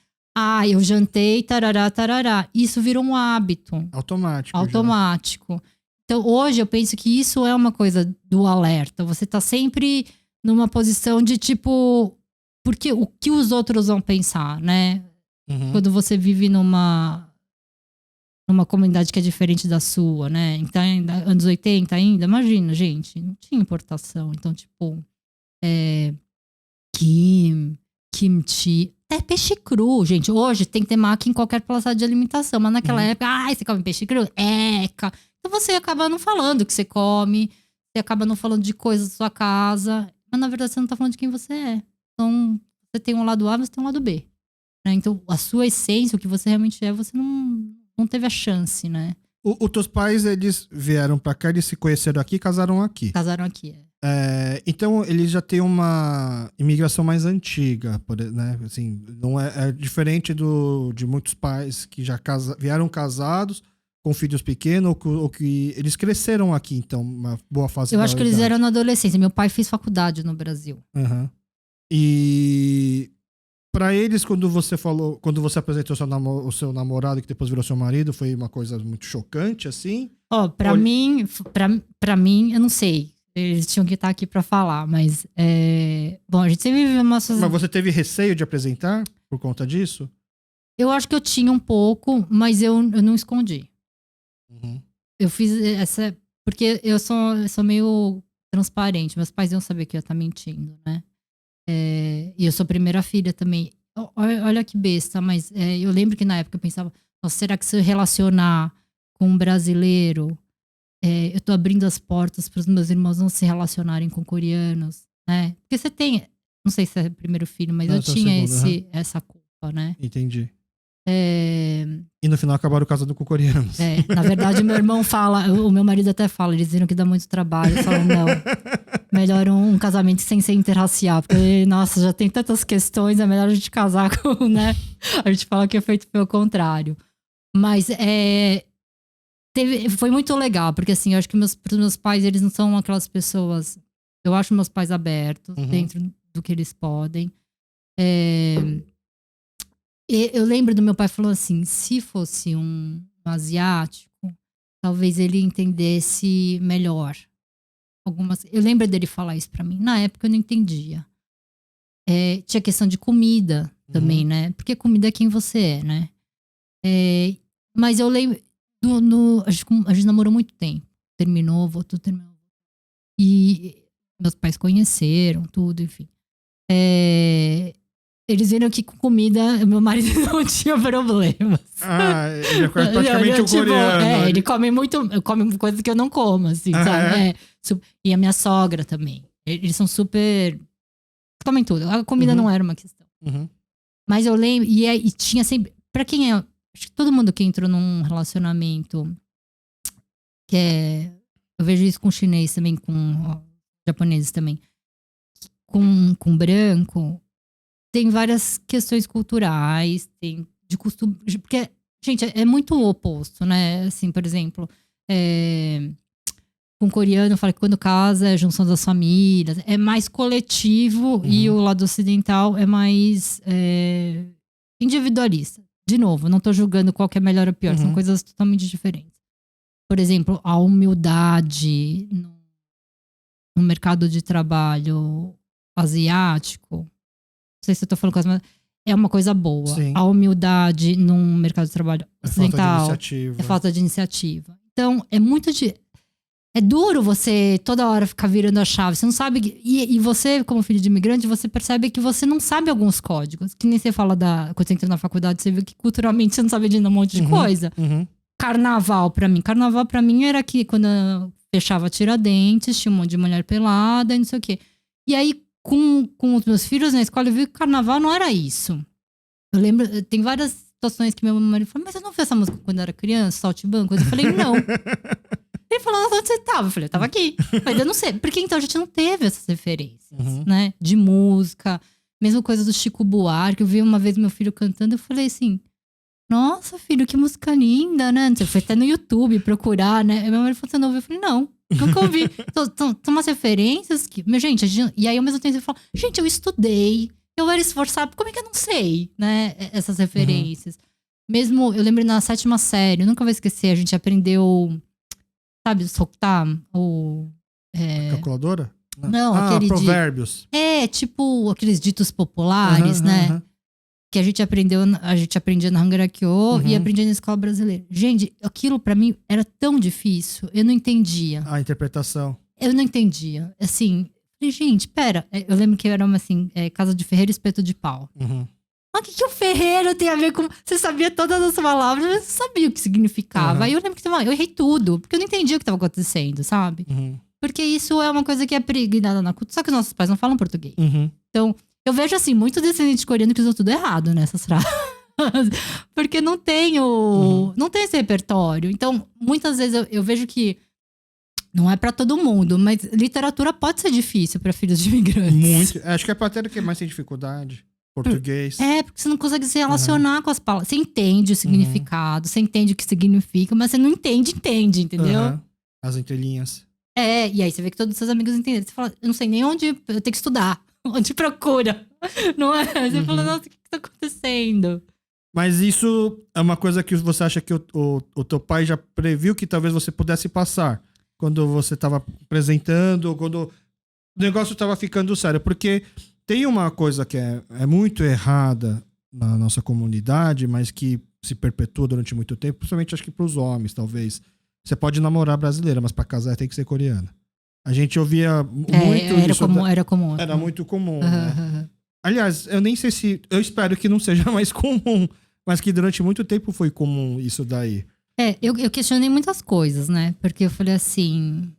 eu jantei, tarará, tarará. Isso virou um hábito. Automático. Já. Então, hoje eu penso que isso é uma coisa do alerta. Você tá sempre numa posição de tipo... Porque o que os outros vão pensar, né? Quando você vive numa comunidade que é diferente da sua, né? Então, anos 80 ainda, imagina, gente, não tinha importação. Então, tipo, kimchi, peixe cru, gente. Hoje tem temaki em qualquer praça de alimentação, mas naquela época, você come peixe cru? Então você acaba não falando o que você come, você acaba não falando de coisas da sua casa, mas na verdade você não tá falando de quem você é. Então, você tem um lado A, você tem um lado B. Né? Então, a sua essência, o que você realmente é, você não teve a chance, né? Os teus pais, eles vieram pra cá, eles se conheceram aqui e casaram aqui. Casaram aqui, então, eles já têm uma imigração mais antiga, né? Assim, não é diferente de muitos pais que já vieram casados, com filhos pequenos ou que eles cresceram aqui, então, uma boa fase Eu da acho que eles idade. eram na adolescência. Meu pai fez faculdade no Brasil. Uhum. E pra eles, quando você apresentou o seu namorado, que depois virou seu marido, foi uma coisa muito chocante, assim? Ó, pra Olha- mim, eu não sei. Eles tinham que estar aqui pra falar, mas... Bom, a gente sempre vive uma... Mas você teve receio de apresentar por conta disso? Eu acho que eu tinha um pouco, mas eu não escondi. Uhum. Eu fiz essa... Porque eu sou meio transparente. Meus pais iam saber que eu ia estar mentindo, né? E eu sou primeira filha também. Olha que besta, mas eu lembro que na época eu pensava, nossa, será que se eu relacionar com um brasileiro, eu tô abrindo as portas para os meus irmãos não se relacionarem com coreanos, né? Porque você tem, não sei se é primeiro filho, mas Não, eu esse é o tinha segundo, essa culpa, né? Entendi. É, E no final acabaram casando com coreanos. na verdade, meu irmão fala, o meu marido até fala, eles viram que dá muito trabalho, falam, não, melhor um casamento sem ser interracial, porque, nossa, já tem tantas questões, é melhor a gente casar com, né? A gente fala que é feito pelo contrário. Mas foi muito legal, porque assim, eu acho que pros meus pais, eles não são aquelas pessoas. Eu acho meus pais abertos, Uhum. dentro do que eles podem. Eu lembro do meu pai falando assim: se fosse um asiático, talvez ele entendesse melhor. Eu lembro dele falar isso pra mim. Na época eu não entendia. Tinha questão de comida também, né? Porque comida é quem você é, né? Mas eu lembro. A gente namorou muito tempo. Terminou, voltou, terminou. E meus pais conheceram, tudo, enfim. Eles viram que com comida, meu marido não tinha problemas. Ah, ele é praticamente um coreano. Ele come coisas que eu não como, assim, sabe? E a minha sogra também. Eles são super... Comem tudo. A comida não era uma questão. Uhum. Mas eu lembro... E tinha sempre... Pra quem é... Acho que todo mundo que entrou num relacionamento eu vejo isso com chinês também, com japoneses também. Com branco, tem várias questões culturais, tem de costume. Porque, gente, é muito o oposto, né? Assim, por exemplo, com coreano, fala que quando casa é a junção das famílias, é mais coletivo e o lado ocidental é mais individualista. De novo, não tô julgando qual que é melhor ou pior, são coisas totalmente diferentes. Por exemplo, a humildade no mercado de trabalho asiático, não sei se eu tô falando coisa, mas é uma coisa boa. Sim. A humildade num mercado de trabalho ocidental é falta de iniciativa. Então, é duro você toda hora ficar virando a chave. Você não sabe. E você, como filho de imigrante, você percebe que você não sabe alguns códigos. Que nem você fala quando você entra na faculdade, você vê que culturalmente você não sabe de um monte de coisa. Carnaval pra mim era que quando eu fechava Tiradentes, tinha um monte de mulher pelada e não sei o quê. E aí, com os meus filhos na escola, eu vi que carnaval não era isso. Eu lembro, tem várias situações que meu marido falou, mas eu não fiz essa música quando eu era criança, Saltimbanco? Eu falei, não. Ele falou, onde você tava? Eu falei, eu tava aqui. Mas eu não sei. Porque então a gente não teve essas referências, né? De música. Mesma coisa do Chico Buarque. Eu vi uma vez meu filho cantando, eu falei assim, nossa, filho, que música linda, né? Você foi até no YouTube procurar, né? E meu marido falou, você não ouviu? Eu falei, não, nunca ouvi. São umas referências que... Mas, gente, e aí ao mesmo tempo você fala, gente, eu estudei, eu era esforçado, como é que eu não sei, né? Essas referências. Mesmo, eu lembro na 7ª série, eu nunca vou esquecer, a gente aprendeu... Sabe, o Soktam? Calculadora? Não, aquele provérbios. Tipo aqueles ditos populares, né? Que a gente aprendia na Hangara-kyo e aprendia na escola brasileira. Gente, aquilo pra mim era tão difícil, eu não entendia. A interpretação. Eu não entendia. Assim, falei, gente, pera. Eu lembro que era uma assim, casa de ferreiro, espeto de pau. Mas o que o ferreiro tem a ver com... Você sabia todas as palavras, mas você sabia o que significava. Aí eu lembro que eu errei tudo, porque eu não entendia o que estava acontecendo, sabe? Porque isso é uma coisa que é pregnada na cultura, só que os nossos pais não falam português. Então, eu vejo assim, muito descendente coreano que usou tudo errado nessas frases. Porque não tem não tem esse repertório. Então, muitas vezes eu vejo que não é pra todo mundo, mas literatura pode ser difícil pra filhos de imigrantes. Muito. Acho que é pra ter que mais tem dificuldade. português. Porque você não consegue se relacionar com as palavras. Você entende o significado, você entende o que significa, mas você não entende, entendeu? Aham. As entrelinhas. E aí você vê que todos os seus amigos entendem. Você fala, eu não sei nem onde eu tenho que estudar, onde procura. Não é? Você fala, nossa, o que tá acontecendo? Mas isso é uma coisa que você acha que o teu pai já previu que talvez você pudesse passar quando você estava apresentando, quando o negócio estava ficando sério? Porque tem uma coisa que é muito errada na nossa comunidade, mas que se perpetua durante muito tempo, principalmente acho que para os homens, talvez. Você pode namorar brasileira, mas para casar tem que ser coreana. A gente ouvia muito isso. Era comum. Era muito comum, né? Aliás, eu nem sei se... Eu espero que não seja mais comum, mas que durante muito tempo foi comum isso daí. Eu questionei muitas coisas, né? Porque eu falei assim...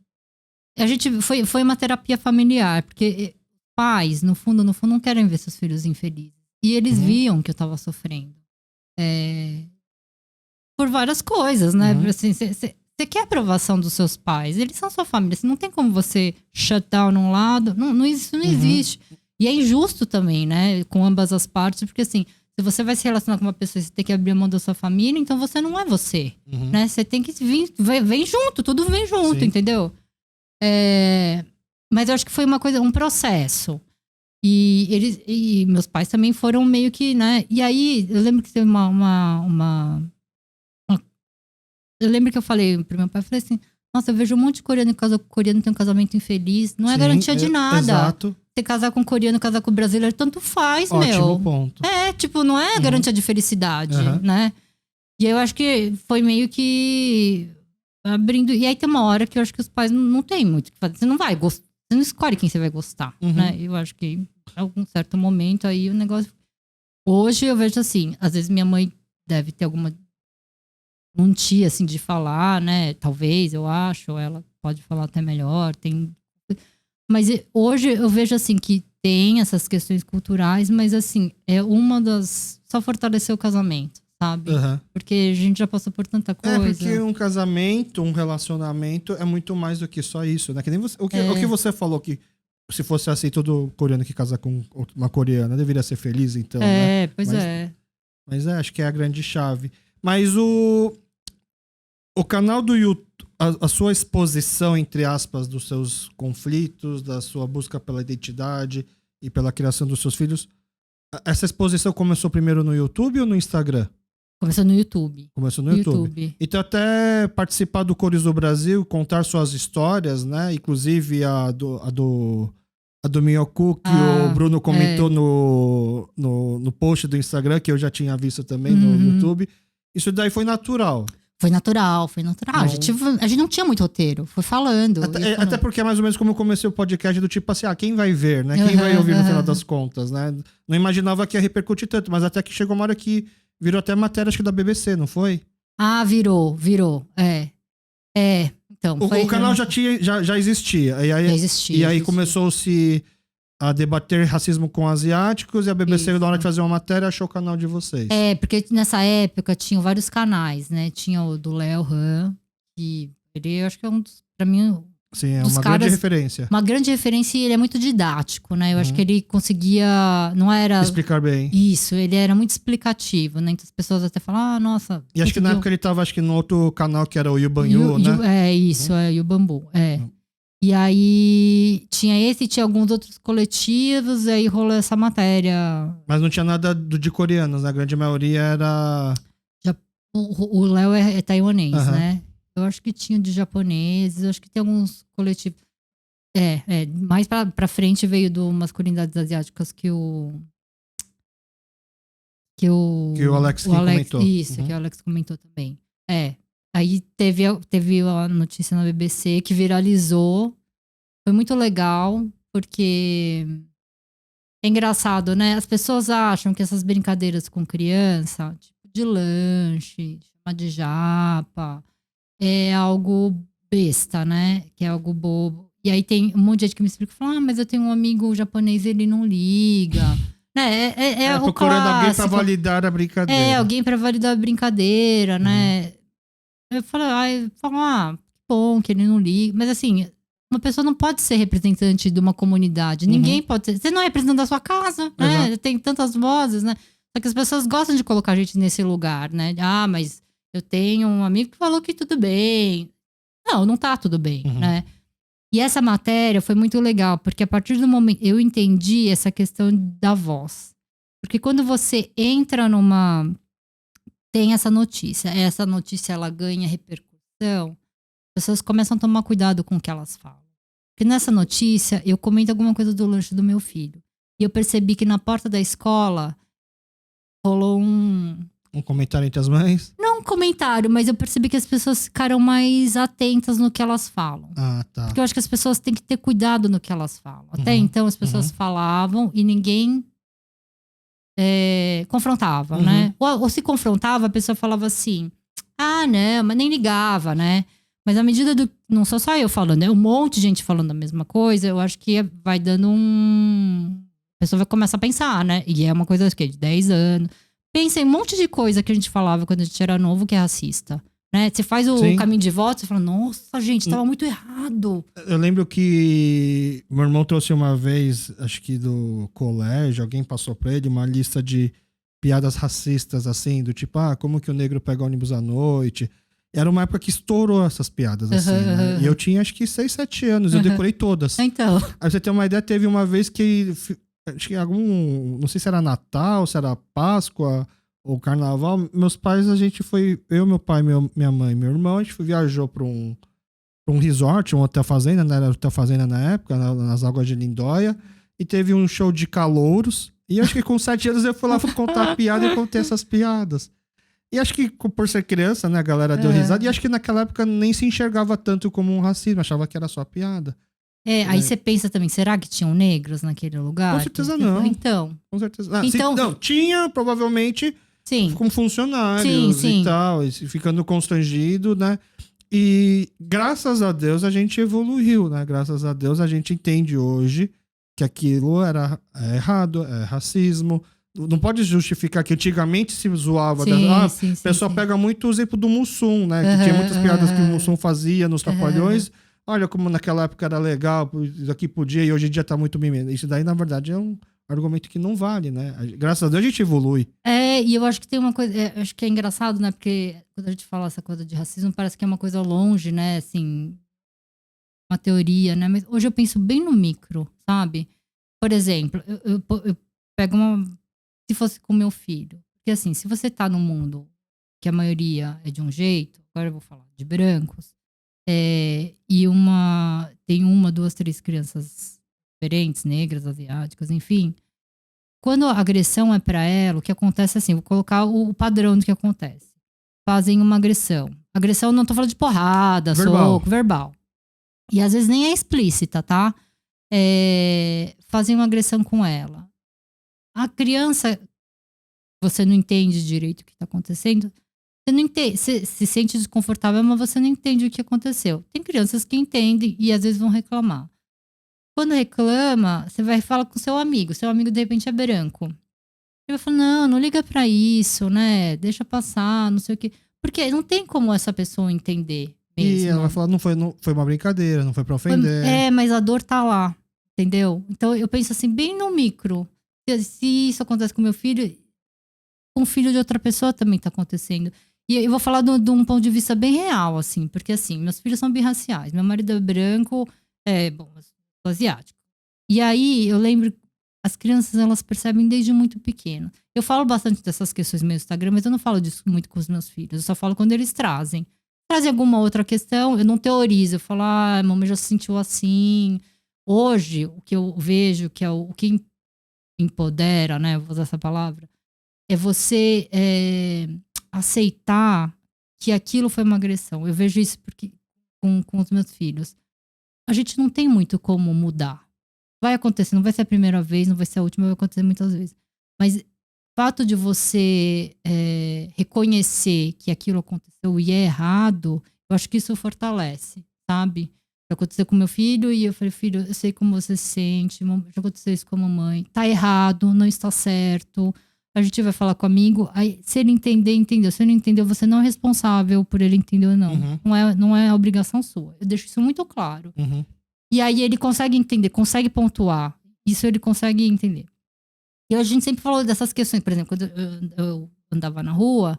A gente foi uma terapia familiar, porque pais, no fundo, não querem ver seus filhos infelizes. E eles viam que eu tava sofrendo. Por várias coisas, né? Assim, você quer a aprovação dos seus pais, eles são sua família. Não tem como você shut down num lado. Isso não existe. E é injusto também, né? Com ambas as partes, porque assim, se você vai se relacionar com uma pessoa e você tem que abrir mão da sua família, então você não é você. Né? Você tem que vir, vem junto, tudo vem junto, Sim. entendeu? Mas eu acho que foi um processo. E meus pais também foram meio que, né? E aí, eu lembro que teve eu lembro que eu falei pro meu pai, falei assim, nossa, eu vejo um monte de coreano que casa com coreano, tem um casamento infeliz. Não é garantia de nada. Exato. Você casar com coreano, casar com brasileiro, tanto faz, Ótimo ponto. Não é garantia de felicidade, né? E eu acho que foi meio que abrindo... E aí tem uma hora que eu acho que os pais não tem muito o que fazer. Você não vai gostar, você não escolhe quem você vai gostar, né? Eu acho que em algum certo momento aí o negócio... Hoje eu vejo assim, às vezes minha mãe deve ter alguma... um tia, assim, de falar, né? Talvez, eu acho. Ela pode falar até melhor. Mas hoje eu vejo, assim, que tem essas questões culturais, mas, assim, é uma das... Só fortalecer o casamento, sabe? Porque a gente já passou por tanta coisa. Porque um casamento, um relacionamento é muito mais do que só isso, né? Que nem você, o que você falou que se fosse assim, todo coreano que casa com uma coreana deveria ser feliz, então, né? Mas acho que é a grande chave. Mas o canal do YouTube, a sua exposição, entre aspas, dos seus conflitos, da sua busca pela identidade e pela criação dos seus filhos, essa exposição começou primeiro no YouTube ou no Instagram? Começou no YouTube. Começou no YouTube. Então até participar do Cores do Brasil, contar suas histórias, né? Inclusive a do Minhoku, que o Bruno comentou no post do Instagram, que eu já tinha visto também no YouTube. Isso daí foi natural. Foi natural. A gente não tinha muito roteiro, foi falando. Até porque é mais ou menos como eu comecei o podcast do tipo assim, quem vai ver, né? Quem vai ouvir no final das contas, né? Não imaginava que ia repercutir tanto, mas até que chegou uma hora que virou até matéria, acho que da BBC, não foi? Virou. Então, o canal já existia. Já existia. E aí começou-se a debater racismo com asiáticos e a BBC, na hora de fazer uma matéria, achou o canal de vocês. Porque nessa época tinham vários canais, né? Tinha o do Léo Han, que ele, eu acho que é um dos, pra mim... Sim, é uma grande referência. Uma grande referência e ele é muito didático, né? Eu acho que ele conseguia... Não era... explicar bem. Isso, ele era muito explicativo, né? Então as pessoas até falam, nossa... E acho que na época ele tava, acho que no outro canal que era o Yubanyu, né? O Bambu, E aí tinha esse e tinha alguns outros coletivos, e aí rolou essa matéria. Mas não tinha nada de coreanos, né? A grande maioria era... O Léo é taiwanês, né? Eu acho que tinha de japoneses, eu acho que tem alguns coletivos. Mais pra frente veio do Masculinidades Asiáticas que o Alex comentou. Isso, que o Alex comentou também. Aí teve a notícia na BBC que viralizou. Foi muito legal, porque é engraçado, né? As pessoas acham que essas brincadeiras com criança, tipo de lanche, chamar de japa, é algo besta, né? Que é algo bobo. E aí tem um monte de gente que me explica, fala, mas eu tenho um amigo japonês, ele não liga. Né? É o procurando clássico. Alguém pra validar a brincadeira. Alguém pra validar a brincadeira, né? Eu falo, que bom que ele não liga. Mas assim, Uma pessoa não pode ser representante de uma comunidade. Ninguém pode ser. Você não é representante da sua casa, né? Exato. Tem tantas vozes, né? Só que as pessoas gostam de colocar a gente nesse lugar, né? Ah, mas eu tenho um amigo que falou que tudo bem. Não tá tudo bem, né? E essa matéria foi muito legal, porque a partir do momento eu entendi essa questão da voz. Porque quando você entra tem essa notícia ela ganha repercussão, as pessoas começam a tomar cuidado com o que elas falam. Porque nessa notícia, eu comento alguma coisa do lanche do meu filho. E eu percebi que na porta da escola rolou um comentário entre as mães? Não um comentário, mas eu percebi que as pessoas ficaram mais atentas no que elas falam. Ah, tá. Porque eu acho que as pessoas têm que ter cuidado no que elas falam. Até então, as pessoas falavam e ninguém confrontava, né? Ou se confrontava, a pessoa falava assim, ah, não, mas nem ligava, né? Mas à medida do... Não sou só eu falando, é um monte de gente falando a mesma coisa, eu acho que vai dando a pessoa vai começar a pensar, né? E é uma coisa de 10 anos. Pensa em um monte de coisa que a gente falava quando a gente era novo que é racista, né? Você faz o caminho de volta, você fala, nossa, gente, tava muito errado. Eu lembro que meu irmão trouxe uma vez, acho que do colégio, alguém passou pra ele uma lista de piadas racistas, assim, do tipo, como que o negro pega ônibus à noite. Era uma época que estourou essas piadas, assim, né? E eu tinha acho que 6, 7 anos, eu decorei todas. Então. Aí você tem uma ideia, teve uma vez que acho que não sei se era Natal, se era Páscoa ou Carnaval. Meus pais, a gente foi, eu, meu pai, minha mãe e meu irmão, a gente viajou pra um resort, um hotel fazenda, né? Era hotel fazenda na época, nas águas de Lindóia. E teve um show de calouros. E acho que com 7 anos eu fui lá contar piada e contei essas piadas. E acho que por ser criança, né, a galera deu risada. E acho que naquela época nem se enxergava tanto como um racismo, achava que era só piada. Aí você pensa também, será que tinham negros naquele lugar? Com certeza não. Então. Com certeza. Então, não, tinha provavelmente como funcionários e tal, e ficando constrangido, né? E graças a Deus a gente evoluiu, né? Graças a Deus a gente entende hoje que aquilo era errado, é racismo. Não pode justificar que antigamente se zoava. O pessoal pega muito o exemplo do Mussum, né? Que tinha muitas piadas que o Mussum fazia nos Trapalhões. Olha como naquela época era legal, isso aqui podia e hoje em dia tá muito mimimi. Isso daí, na verdade, é um argumento que não vale, né? Graças a Deus a gente evolui. E eu acho que tem uma coisa, acho que é engraçado, né? Porque quando a gente fala essa coisa de racismo, parece que é uma coisa longe, né? Assim, uma teoria, né? Mas hoje eu penso bem no micro, sabe? Por exemplo, eu pego se fosse com meu filho. Porque assim, se você tá num mundo que a maioria é de um jeito, agora eu vou falar de brancos, e tem 1, 2, 3 crianças diferentes, negras, asiáticas, enfim. Quando a agressão é pra ela, o que acontece é assim, vou colocar o padrão do que acontece. Fazem uma agressão. Agressão, não tô falando de porrada, soco, verbal. E às vezes nem é explícita, tá? Fazem uma agressão com ela. A criança, você não entende direito o que tá acontecendo. Você não entende, se sente desconfortável, mas você não entende o que aconteceu. Tem crianças que entendem e às vezes vão reclamar. Quando reclama, você vai falar com seu amigo de repente é branco. Ele vai falar, não liga pra isso, né? Deixa passar, não sei o quê. Porque não tem como essa pessoa entender mesmo. E ela vai falar, não foi uma brincadeira, não foi pra ofender. Mas a dor tá lá, entendeu? Então eu penso assim, bem no micro. Se isso acontece com meu filho, com o filho de outra pessoa também tá acontecendo. E eu vou falar de um ponto de vista bem real, assim. Porque assim, meus filhos são birraciais. Meu marido é branco, asiático. E aí, eu lembro, as crianças, elas percebem desde muito pequeno. Eu falo bastante dessas questões no meu Instagram, mas eu não falo disso muito com os meus filhos. Eu só falo quando eles trazem. Trazem alguma outra questão, eu não teorizo. Eu falo, a mamãe já se sentiu assim. Hoje, o que eu vejo, que é o que empodera, né? Vou usar essa palavra. É você aceitar que aquilo foi uma agressão. Eu vejo isso com os meus filhos. A gente não tem muito como mudar. Vai acontecer, não vai ser a primeira vez, não vai ser a última, vai acontecer muitas vezes. Mas o fato de você reconhecer que aquilo aconteceu e é errado, eu acho que isso fortalece, sabe? Já aconteceu com meu filho e eu falei, filho, eu sei como você se sente, já aconteceu isso com a mamãe. Tá errado, não está certo. A gente vai falar com o amigo, aí, se ele entender, entendeu. Se ele não entendeu, você não é responsável por ele entender ou não. Não é a obrigação sua. Eu deixo isso muito claro. E aí ele consegue entender, consegue pontuar. Isso ele consegue entender. E a gente sempre falou dessas questões. Por exemplo, quando eu andava na rua,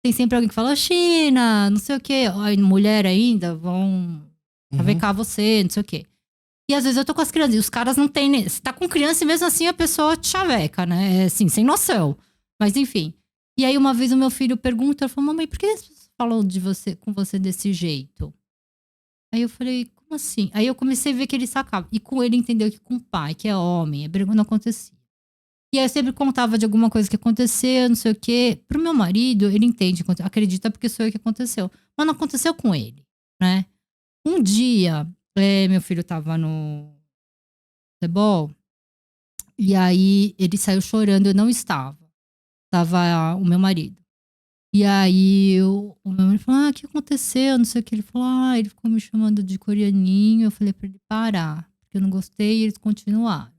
tem sempre alguém que fala, China, não sei o quê. Ai, mulher ainda, vão chavecar você, não sei o quê. E às vezes eu tô com as crianças, e os caras não têm... Você tá com criança e mesmo assim a pessoa te chaveca, né? É assim, sem noção. Mas enfim. E aí uma vez o meu filho pergunta, ele falou, mamãe, por que as pessoas falam com você desse jeito? Aí eu falei, como assim? Aí eu comecei a ver que ele sacava. E com ele entendeu que com o pai, que é homem, não acontecia. E aí eu sempre contava de alguma coisa que aconteceu, não sei o quê. Pro meu marido, ele entende, acredita porque sou eu que aconteceu. Mas não aconteceu com ele, né? Um dia, meu filho tava no futebol, e aí ele saiu chorando, eu não estava. Tava o meu marido. E aí o meu marido falou, o que aconteceu? Não sei o que. Ele falou, ele ficou me chamando de coreaninho. Eu falei pra ele parar, porque eu não gostei e eles continuaram.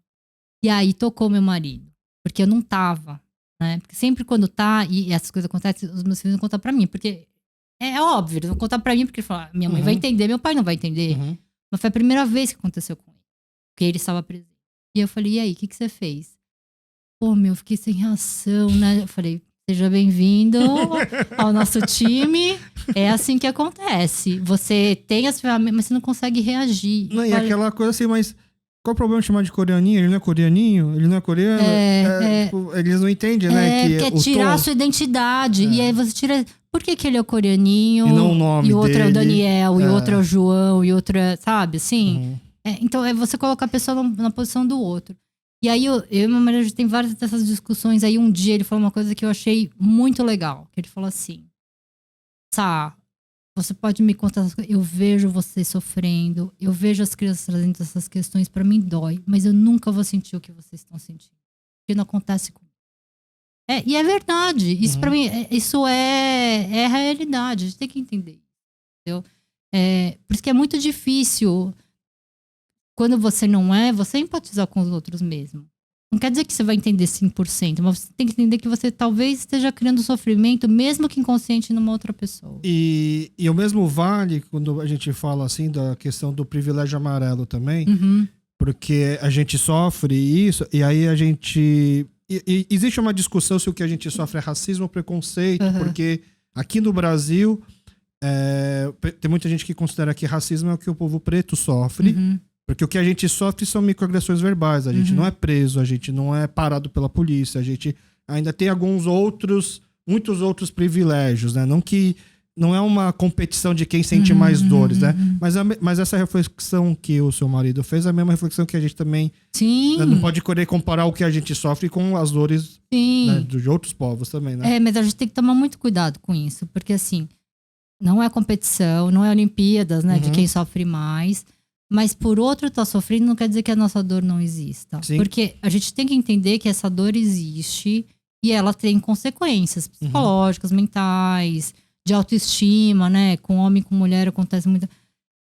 E aí tocou meu marido. Porque eu não tava, né? Porque sempre quando tá, e essas coisas acontecem, os meus filhos não contam pra mim. Porque é óbvio, eles vão contar pra mim, porque minha mãe vai entender, meu pai não vai entender. Mas foi a primeira vez que aconteceu com ele. Porque ele estava presente. E eu falei, e aí, o que você fez? Pô, eu fiquei sem reação, né? Eu falei, seja bem-vindo ao nosso time. É assim que acontece. Você tem as ferramentas, mas você não consegue reagir. Não, e aquela coisa assim, mas... Qual o problema de chamar de coreaninho? Ele não é coreaninho? Ele não é coreano? Tipo, eles não entendem, né? Que é tirar a sua identidade. E aí você tira... Por que ele é o coreaninho? E não o nome e o outro dele. É o Daniel, e o outro é o João, e o outro é... Sabe, assim? Então, é você colocar a pessoa na posição do outro. E aí, eu e meu marido, a gente tem várias dessas discussões. Aí, um dia, ele falou uma coisa que eu achei muito legal. Que ele falou assim... Sá, você pode me contar essas coisas. Eu vejo você sofrendo. Eu vejo as crianças trazendo essas questões. Pra mim, dói. Mas eu nunca vou sentir o que vocês estão sentindo. Porque não acontece comigo. E é verdade. Isso pra mim, isso é a realidade. A gente tem que entender. Entendeu? Por isso que é muito difícil, quando você não você empatizar com os outros mesmo. Não quer dizer que você vai entender 100%, mas você tem que entender que você talvez esteja criando sofrimento, mesmo que inconsciente, numa outra pessoa. E o mesmo vale quando a gente fala assim da questão do privilégio amarelo também, porque a gente sofre isso, e aí a gente... E existe uma discussão se o que a gente sofre é racismo ou preconceito, porque aqui no Brasil tem muita gente que considera que racismo é o que o povo preto sofre, porque o que a gente sofre são microagressões verbais, a gente não é preso, a gente não é parado pela polícia, a gente ainda tem muitos outros privilégios, né? Não é uma competição de quem sente mais dores, né? Mas essa reflexão que o seu marido fez é a mesma reflexão que a gente também... Sim. Né, não pode querer comparar o que a gente sofre com as dores, né, de outros povos também, né? Mas a gente tem que tomar muito cuidado com isso, porque assim, não é competição, não é Olimpíadas, né, de quem sofre mais, mas por outro tá sofrendo não quer dizer que a nossa dor não exista. Sim. Porque a gente tem que entender que essa dor existe e ela tem consequências psicológicas, mentais, de autoestima, né? Com homem, com mulher acontece muito.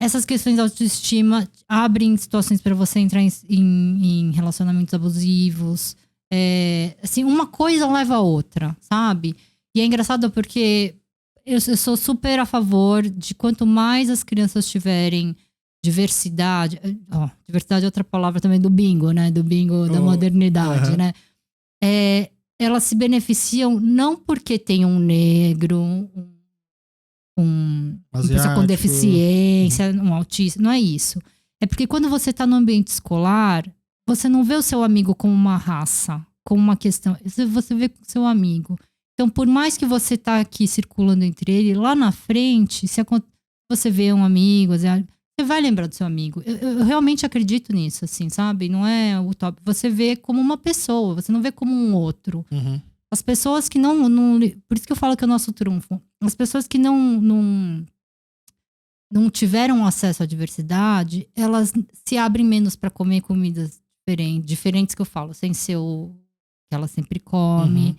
Essas questões de autoestima abrem situações para você entrar em relacionamentos abusivos. Assim, uma coisa leva a outra, sabe? E é engraçado porque eu sou super a favor de quanto mais as crianças tiverem diversidade. Diversidade é outra palavra também do bingo, né? Do bingo da modernidade, né? Elas se beneficiam não porque tem um negro, uma pessoa com deficiência, um autista. Não é isso. É porque quando você está no ambiente escolar, você não vê o seu amigo como uma raça, como uma questão. Você vê o seu amigo. Então, por mais que você tá aqui circulando entre ele, lá na frente, se você vê um amigo, você vai lembrar do seu amigo. Eu realmente acredito nisso, assim, sabe? Não é utópico. Você vê como uma pessoa, você não vê como um outro. As pessoas que não... Por isso que eu falo que é o nosso trunfo. As pessoas que não tiveram acesso à diversidade, elas se abrem menos para comer comidas diferentes que eu falo, sem ser o que ela sempre come.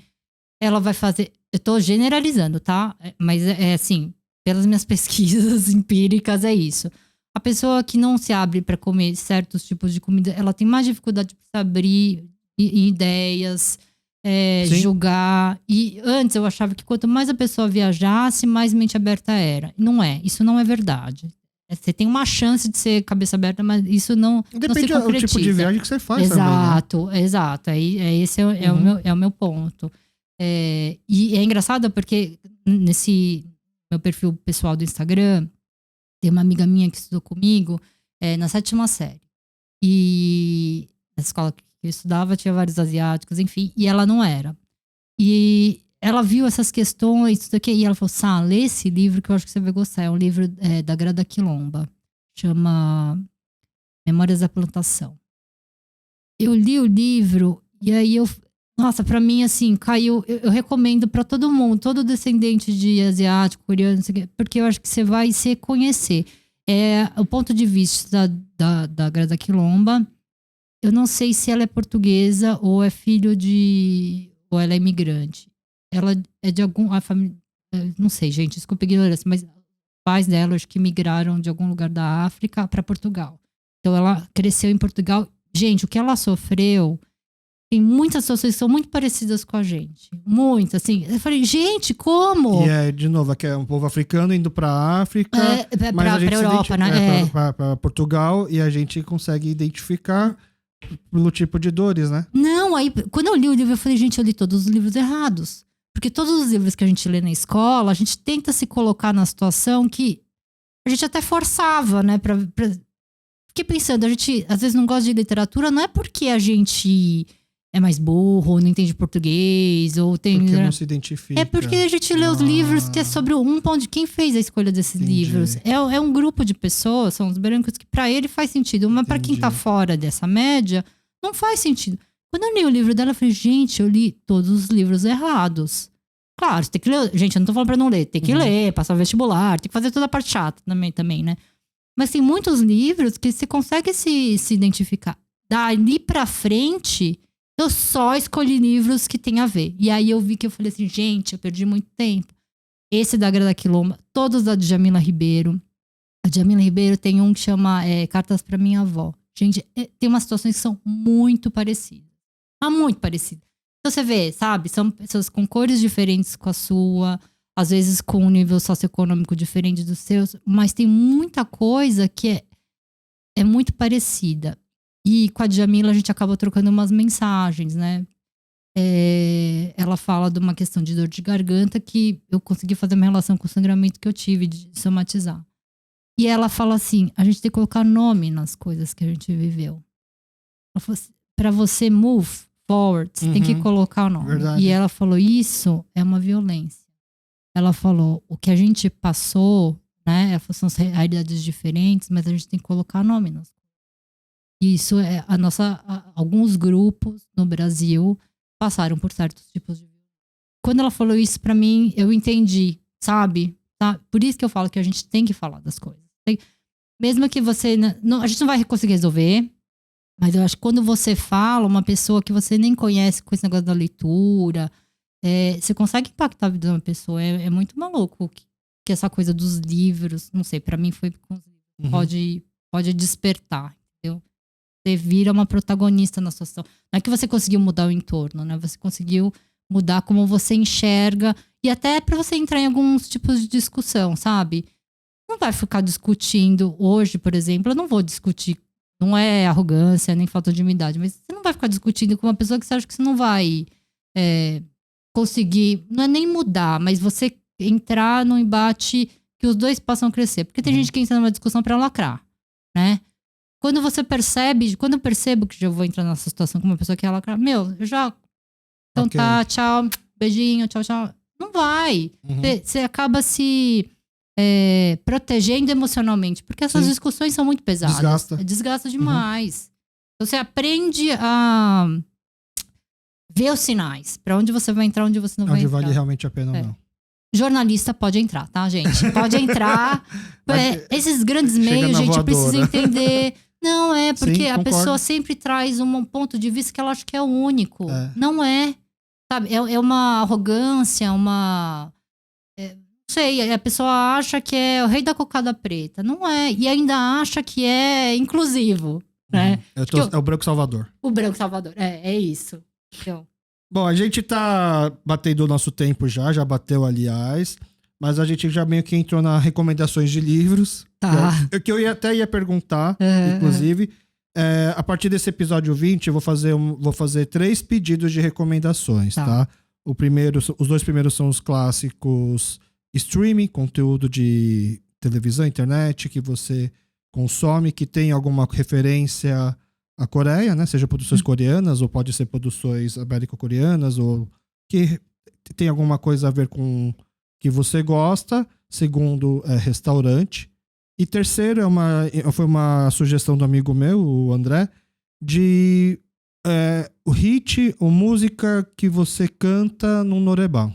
Ela vai fazer... Eu tô generalizando, tá? Mas assim, pelas minhas pesquisas empíricas, é isso. A pessoa que não se abre para comer certos tipos de comida, ela tem mais dificuldade para se abrir em ideias, julgar. E antes eu achava que quanto mais a pessoa viajasse, mais mente aberta era. Não é. Isso não é verdade. Você tem uma chance de ser cabeça aberta, mas isso não se Depende do concretiza. tipo de viagem que você faz Exato, também, né? exato. Esse é o meu ponto. E é engraçado porque nesse meu perfil pessoal do Instagram, tem uma amiga minha que estudou comigo na 7ª série. E na escola que eu estudava tinha vários asiáticos, enfim, e ela não era. E ela viu essas questões, tudo aqui, e ela falou: Sá, lê esse livro que eu acho que você vai gostar. É um livro da Grada Quilomba. Chama Memórias da Plantação. Eu li o livro e aí nossa, pra mim, assim, caiu. Eu recomendo pra todo mundo, todo descendente de asiático, coreano, não sei o quê, porque eu acho que você vai se conhecer. O ponto de vista da Grada Quilomba. Eu não sei se ela é portuguesa ou é filho de. Ou ela é imigrante. Ela é de a família. Não sei, gente, desculpa a ignorância, mas os pais dela, acho que migraram de algum lugar da África pra Portugal. Então ela cresceu em Portugal. Gente, o que ela sofreu. Tem muitas situações que são muito parecidas com a gente. Muito, assim. Eu falei, gente, como? E de novo, aqui é um povo africano indo pra África, mas a gente pra Europa, né? Pra Portugal, e a gente consegue identificar pelo tipo de dores, né? Não, aí, quando eu li o livro, eu falei, gente, eu li todos os livros errados. Porque todos os livros que a gente lê na escola, a gente tenta se colocar na situação que a gente até forçava, né? Fiquei pensando, a gente às vezes não gosta de literatura, não é porque a gente é mais burro, ou não entende português, ou tem. Porque não se identifica. É porque a gente lê os livros que é sobre um ponto de quem fez a escolha desses livros. É um grupo de pessoas, são os brancos, que pra ele faz sentido. Mas pra quem tá fora dessa média, não faz sentido. Quando eu li o livro dela, eu falei, gente, eu li todos os livros errados. Claro, você tem que ler. Gente, eu não tô falando pra não ler. Tem que ler, passar o vestibular, tem que fazer toda a parte chata também, né? Mas tem muitos livros que você consegue se identificar. Dali pra frente, eu só escolhi livros que tem a ver. E aí eu vi que eu falei assim, gente, eu perdi muito tempo. Esse da Grada Quilomba, todos da Djamila Ribeiro. A Djamila Ribeiro tem um que chama Cartas pra Minha Avó. Gente, tem umas situações que são muito parecidas. Muito parecidas. Então você vê, sabe? São pessoas com cores diferentes com a sua, às vezes com um nível socioeconômico diferente dos seus, mas tem muita coisa que é muito parecida. E com a Djamila a gente acaba trocando umas mensagens, né? Ela fala de uma questão de dor de garganta que eu consegui fazer uma relação com o sangramento que eu tive, de somatizar. E ela fala assim, a gente tem que colocar nome nas coisas que a gente viveu. Ela falou assim, pra você move forward, você tem que colocar o nome. Verdade. E ela falou, isso é uma violência. Ela falou, o que a gente passou, né? São realidades diferentes, mas a gente tem que colocar nome nas coisas. E isso é alguns grupos no Brasil passaram por certos tipos de violência. Quando ela falou isso pra mim, eu entendi, sabe? Tá? Por isso que eu falo que a gente tem que falar das coisas. Mesmo que você... a gente não vai conseguir resolver, mas eu acho que quando você fala, uma pessoa que você nem conhece com esse negócio da leitura, você consegue impactar a vida de uma pessoa. É muito maluco que essa coisa dos livros, não sei, pra mim foi com os livros, pode despertar, entendeu? Você vira uma protagonista na situação. Não é que você conseguiu mudar o entorno, né? Você conseguiu mudar como você enxerga e até pra você entrar em alguns tipos de discussão, sabe? Não vai ficar discutindo hoje, por exemplo, eu não vou discutir, não é arrogância nem falta de humildade, mas você não vai ficar discutindo com uma pessoa que você acha que você não vai conseguir, não é nem mudar, mas você entrar num embate que os dois possam crescer. Porque tem gente que entra numa discussão pra lacrar, né? Quando eu percebo que já vou entrar nessa situação com uma pessoa que ela lacrar, eu já... Então tá, tchau, beijinho, tchau, tchau. Não vai. Você acaba se protegendo emocionalmente, porque essas discussões são muito pesadas. Desgasta demais. Então você aprende a ver os sinais. Pra onde você vai entrar, onde você não vai entrar. Onde vale realmente a pena ou não. Jornalista pode entrar, tá, gente? Pode entrar. Esses grandes meios, gente, precisa entender. Não, porque a pessoa sempre traz um ponto de vista que ela acha que é o único. Não é. Sabe? É uma arrogância, não sei, a pessoa acha que é o rei da cocada preta. Não é. E ainda acha que é inclusivo, né? É o branco salvador. O branco salvador, é isso. Então... Bom, a gente tá batendo o nosso tempo já bateu, aliás. Mas a gente já meio que entrou nas recomendações de livros. Tá. Que eu até ia perguntar, Uhum. inclusive. A partir desse episódio 20, eu vou fazer 3 pedidos de recomendações, tá? Os 2 primeiros são os clássicos streaming, conteúdo de televisão, internet, que você consome, que tem alguma referência à Coreia, né? Seja produções coreanas, ou pode ser produções américo-coreanas, ou que tem alguma coisa a ver com que você gosta. Segundo, restaurante. E terceiro, foi uma sugestão do amigo meu, o André, de o hit ou música que você canta no Norebá.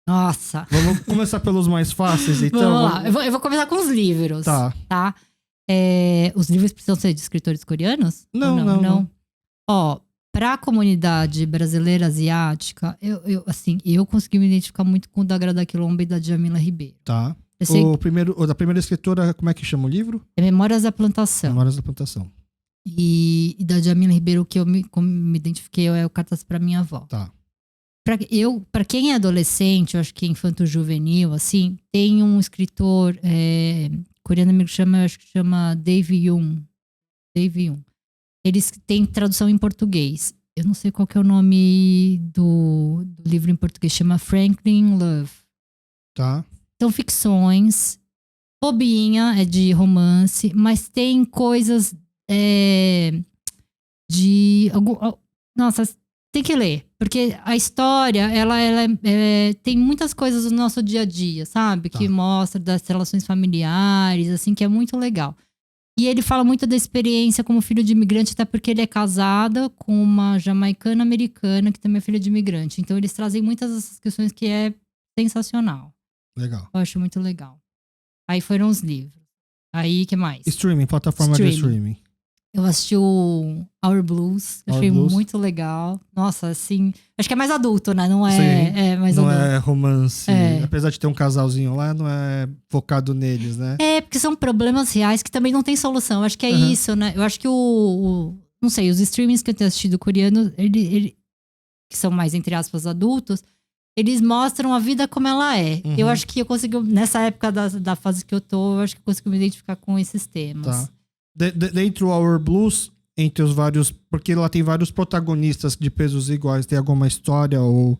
Nossa. Vamos começar pelos mais fáceis, então? Vamos lá. Eu vou começar com os livros. Tá. Os livros precisam ser de escritores coreanos? Não, Ou não. Ó, pra comunidade brasileira asiática, eu consegui me identificar muito com o da Grada Quilombo e da Djamila Ribeiro. Tá. Eu sei O da primeira escritora, como é que chama o livro? é Memórias da Plantação. Memórias da Plantação. E da Djamila Ribeiro, o que eu como me identifiquei é o Cartas pra Minha Avó. Tá. Pra quem é adolescente, eu acho que é infanto-juvenil, assim, tem um escritor coreano, eu acho que chama Dave Yoon. Eles têm tradução em português. Eu não sei qual que é o nome do livro em português. Chama Franklin Love. Tá. São ficções. Bobinha, é de romance. Mas tem coisas Nossa, tem que ler. Porque a história, ela tem muitas coisas do nosso dia a dia, sabe? Tá. Que mostra das relações familiares, assim, que é muito legal. E ele fala muito da experiência como filho de imigrante, até porque ele é casado com uma jamaicana-americana, que também é filha de imigrante. Então, eles trazem muitas dessas questões que é sensacional. Legal. Eu acho muito legal. Aí foram os livros. Aí, o que mais? Streaming, plataforma de streaming. Eu assisti o Our Blues. Our Achei Blues. muito legal. Nossa, assim... Acho que é mais adulto, né? Não é, Sim, mais não adulto. é romance. É. Apesar de ter um casalzinho lá, não é focado neles, né? Porque são problemas reais que também não tem solução. Eu acho que é Uhum. isso, né? Eu acho que não sei, os streamings que eu tenho assistido coreano, que são mais, entre aspas, adultos, eles mostram a vida como ela é. Uhum. Eu acho que eu consegui, nessa época da fase que eu tô, eu acho que eu consegui me identificar com esses temas. Tá. Dentro do Our Blues, entre os vários... Porque ela tem vários protagonistas de pesos iguais. Tem alguma história ou...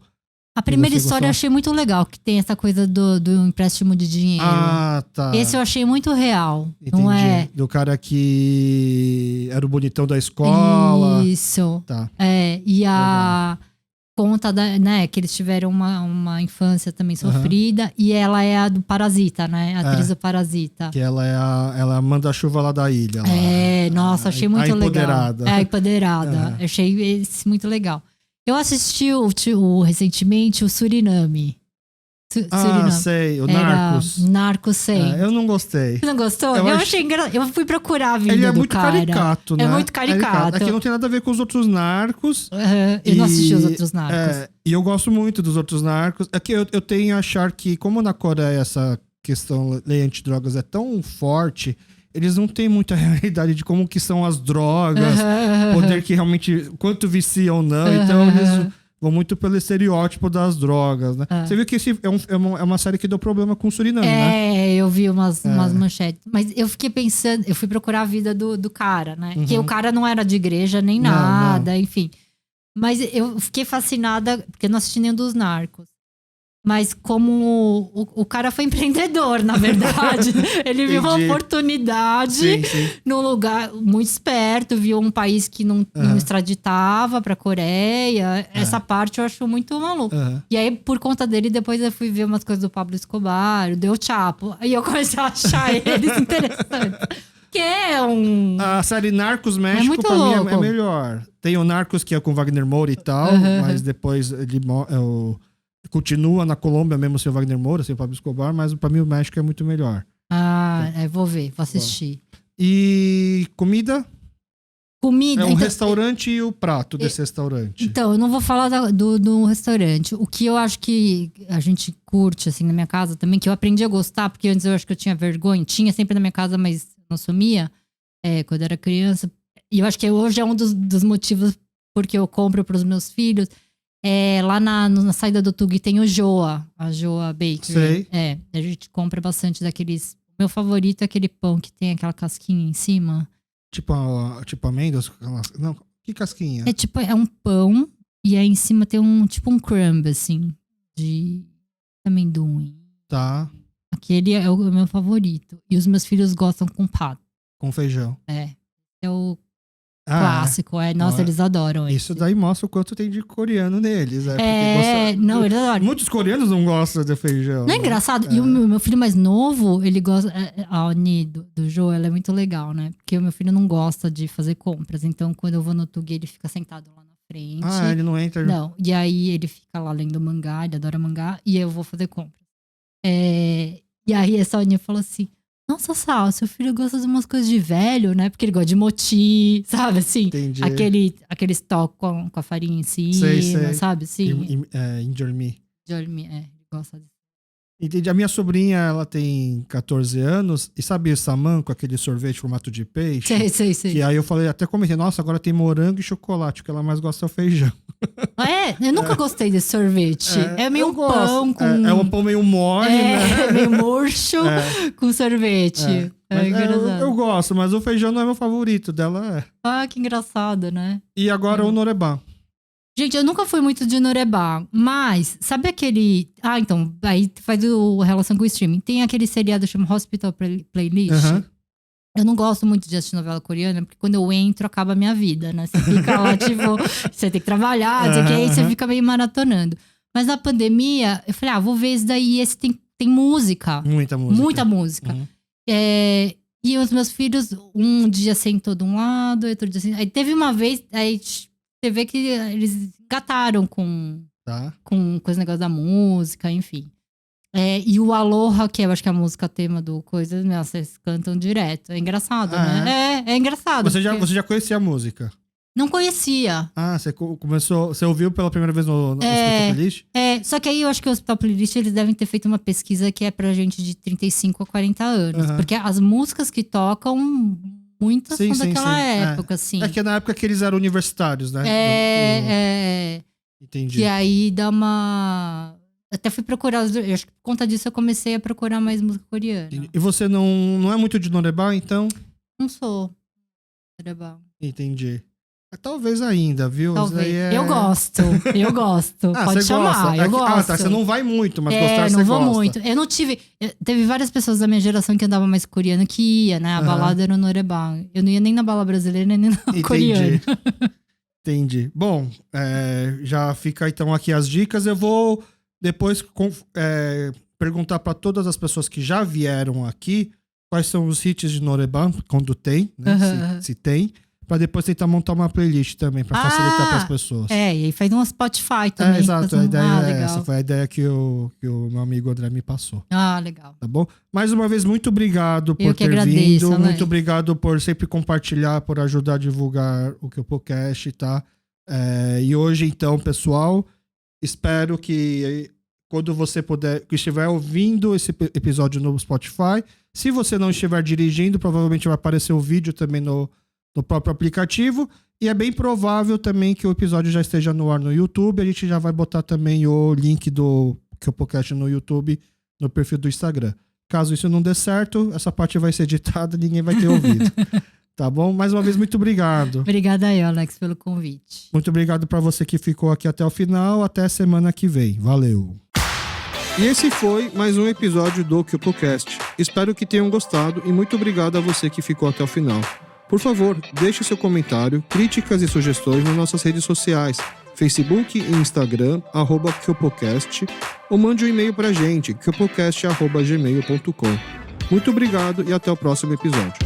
A primeira você história gostou? eu achei muito legal, que tem essa coisa do empréstimo de dinheiro. Ah, tá. Esse eu achei muito real. Entendi. Não é? Do cara que era o bonitão da escola. Isso. Tá. E a conta né, que eles tiveram uma infância também sofrida. E ela é a do Parasita, né? A atriz do Parasita. Que ela é ela manda a chuva lá da ilha. Lá. Nossa, achei muito legal. Empoderada. A empoderada. Achei esse muito legal. Eu assisti recentemente o Suriname. Suriname. Sei. O Narcos. Narcos, sei. Eu não gostei. Você não gostou? Eu achei engraçado. Eu fui procurar a vida Ele é do muito cara. caricato, né? É muito caricato. Aqui não tem nada a ver com os outros narcos. Eu não assisti os outros narcos. E eu gosto muito dos outros narcos. É que eu tenho a achar que, como na Coreia essa questão lei antidrogas é tão forte, eles não têm muita realidade de como que são as drogas, poder que realmente, quanto vicia ou não. Então eles vão muito pelo estereótipo das drogas, né? Você viu que esse é uma série que deu problema com o Suriname, né? Eu vi umas manchetes. Mas eu fiquei pensando, eu fui procurar a vida do cara, né? Que o cara não era de igreja nem nada, enfim. Mas eu fiquei fascinada, porque eu não assisti nenhum dos narcos. Mas como o cara foi empreendedor, na verdade. Ele viu uma oportunidade num lugar muito esperto, viu um país que não extraditava pra Coreia. Essa parte eu acho muito maluco. E aí, por conta dele, depois eu fui ver umas coisas do Pablo Escobar, do El Chapo. Aí eu comecei a achar eles interessantes. Que é A série Narcos México, pra mim, é melhor. Tem o Narcos, que é com Wagner Moura e tal, mas depois ele continua na Colômbia, mesmo sem o Wagner Moura, sem o Pablo Escobar, mas pra mim o México é muito melhor. Vou ver, vou assistir. E comida? Comida. É um restaurante e o prato desse restaurante. Então, eu não vou falar do restaurante. O que eu acho que a gente curte, assim, na minha casa também, que eu aprendi a gostar, porque antes eu acho que eu tinha vergonha. Tinha sempre na minha casa, mas não sumia, quando eu era criança. E eu acho que hoje é um dos motivos porque eu compro para os meus filhos. Lá na saída do Tug tem o Joa, a Joa Bakery. Sei. A gente compra bastante daqueles... Meu favorito é aquele pão que tem aquela casquinha em cima. Tipo amêndoas? Não, que casquinha? É um pão e aí em cima tem um crumb, assim, de amendoim. Tá. Aquele é o meu favorito. E os meus filhos gostam com pato. Com feijão. É o clássico. Nossa, eles adoram isso. esse. Daí mostra o quanto tem de coreano neles. Não, eles adoram. Muitos coreanos não gostam de feijão. Não é engraçado? E o meu filho mais novo, ele gosta... A Oni do Jô, ela é muito legal, né? Porque o meu filho não gosta de fazer compras. Então, quando eu vou no Tugue, ele fica sentado lá na frente. Ele não entra? Não. E aí, ele fica lá lendo mangá, ele adora mangá. E eu vou fazer compras. E aí, essa Oni falou assim... Nossa, Sal, seu filho gosta de umas coisas de velho, né? Porque ele gosta de moti, sabe assim? Entendi. Aquele stock com a farinha em cima, sei. sabe assim? Injormi. Ele gosta disso. Entendi. A minha sobrinha, ela tem 14 anos. E sabe o saman com aquele sorvete formato de peixe? Sei. Que aí eu falei, até comentei, nossa, agora tem morango e chocolate. O que ela mais gosta é o feijão. Eu nunca gostei desse sorvete. É meio um pão com... É um pão meio mole, né? meio murcho com sorvete. Eu gosto, mas o feijão não é meu favorito. Dela que engraçado, né? E agora o norebá. Gente, eu nunca fui muito de norebá, mas sabe aquele... então, aí faz relação com o streaming. Tem aquele seriado chamado Hospital Playlist. Uhum. Eu não gosto muito de assistir novela coreana, porque quando eu entro, acaba a minha vida, né? Você fica lá, você tem que trabalhar, aí você fica meio maratonando. Mas na pandemia, eu falei, vou ver esse daí. Esse tem música. Muita música. Muita música. Uhum. E os meus filhos, um dia sentou de um lado, outro dia sentou... Aí teve uma vez, aí você vê que eles engataram com esse negócio da música, enfim. E o Aloha, que eu acho que é a música tema do Coisa, vocês cantam direto. É engraçado, né? É engraçado. Você já conhecia a música? Não conhecia. Você ouviu pela primeira vez no Hospital Playlist? Só que aí eu acho que o Hospital Playlist, eles devem ter feito uma pesquisa que é pra gente de 35 a 40 anos. Uhum. Porque as músicas que tocam... Muitas são daquela época, assim. É que é na época que eles eram universitários, né? Entendi. E aí dá uma... Até fui procurar... Eu acho que por conta disso eu comecei a procurar mais música coreana. E você não é muito de norebá, então? Não sou norebá. Entendi. Talvez ainda, viu? Talvez. Eu gosto. Pode chamar, eu gosto. Você não vai muito, mas gostar você gosta. Não vou muito. Eu não tive... Teve várias pessoas da minha geração que andavam mais coreana que ia, né? A balada era o norebá. Eu não ia nem na balada brasileira, nem na coreana. Entendi. Bom, já fica então aqui as dicas. Eu vou depois perguntar para todas as pessoas que já vieram aqui quais são os hits de norebá, quando tem, né? Se tem. Pra depois tentar montar uma playlist também, pra facilitar pras pessoas. E aí faz um Spotify também. Exato, a ideia essa. Foi a ideia que o meu amigo André me passou. Legal. Tá bom? Mais uma vez, muito obrigado por ter agradeço, vindo. Alex. Muito obrigado por sempre compartilhar, por ajudar a divulgar o KyopoCast, tá? E hoje, então, pessoal, espero que quando você puder, que estiver ouvindo esse episódio no Spotify, se você não estiver dirigindo, provavelmente vai aparecer o vídeo também no próprio aplicativo, e é bem provável também que o episódio já esteja no ar no YouTube. A gente já vai botar também o link do KyopoCast no YouTube, no perfil do Instagram. Caso isso não dê certo, essa parte vai ser editada e ninguém vai ter ouvido. Tá bom? Mais uma vez, muito obrigado. Obrigada aí, Alex, pelo convite. Muito obrigado para você que ficou aqui até o final. Até semana que vem. Valeu! E esse foi mais um episódio do KyopoCast. Espero que tenham gostado e muito obrigado a você que ficou até o final. Por favor, deixe seu comentário, críticas e sugestões nas nossas redes sociais, Facebook e Instagram, @KyopoCast, ou mande um e-mail pra gente, kyopocast@gmail.com. Muito obrigado e até o próximo episódio.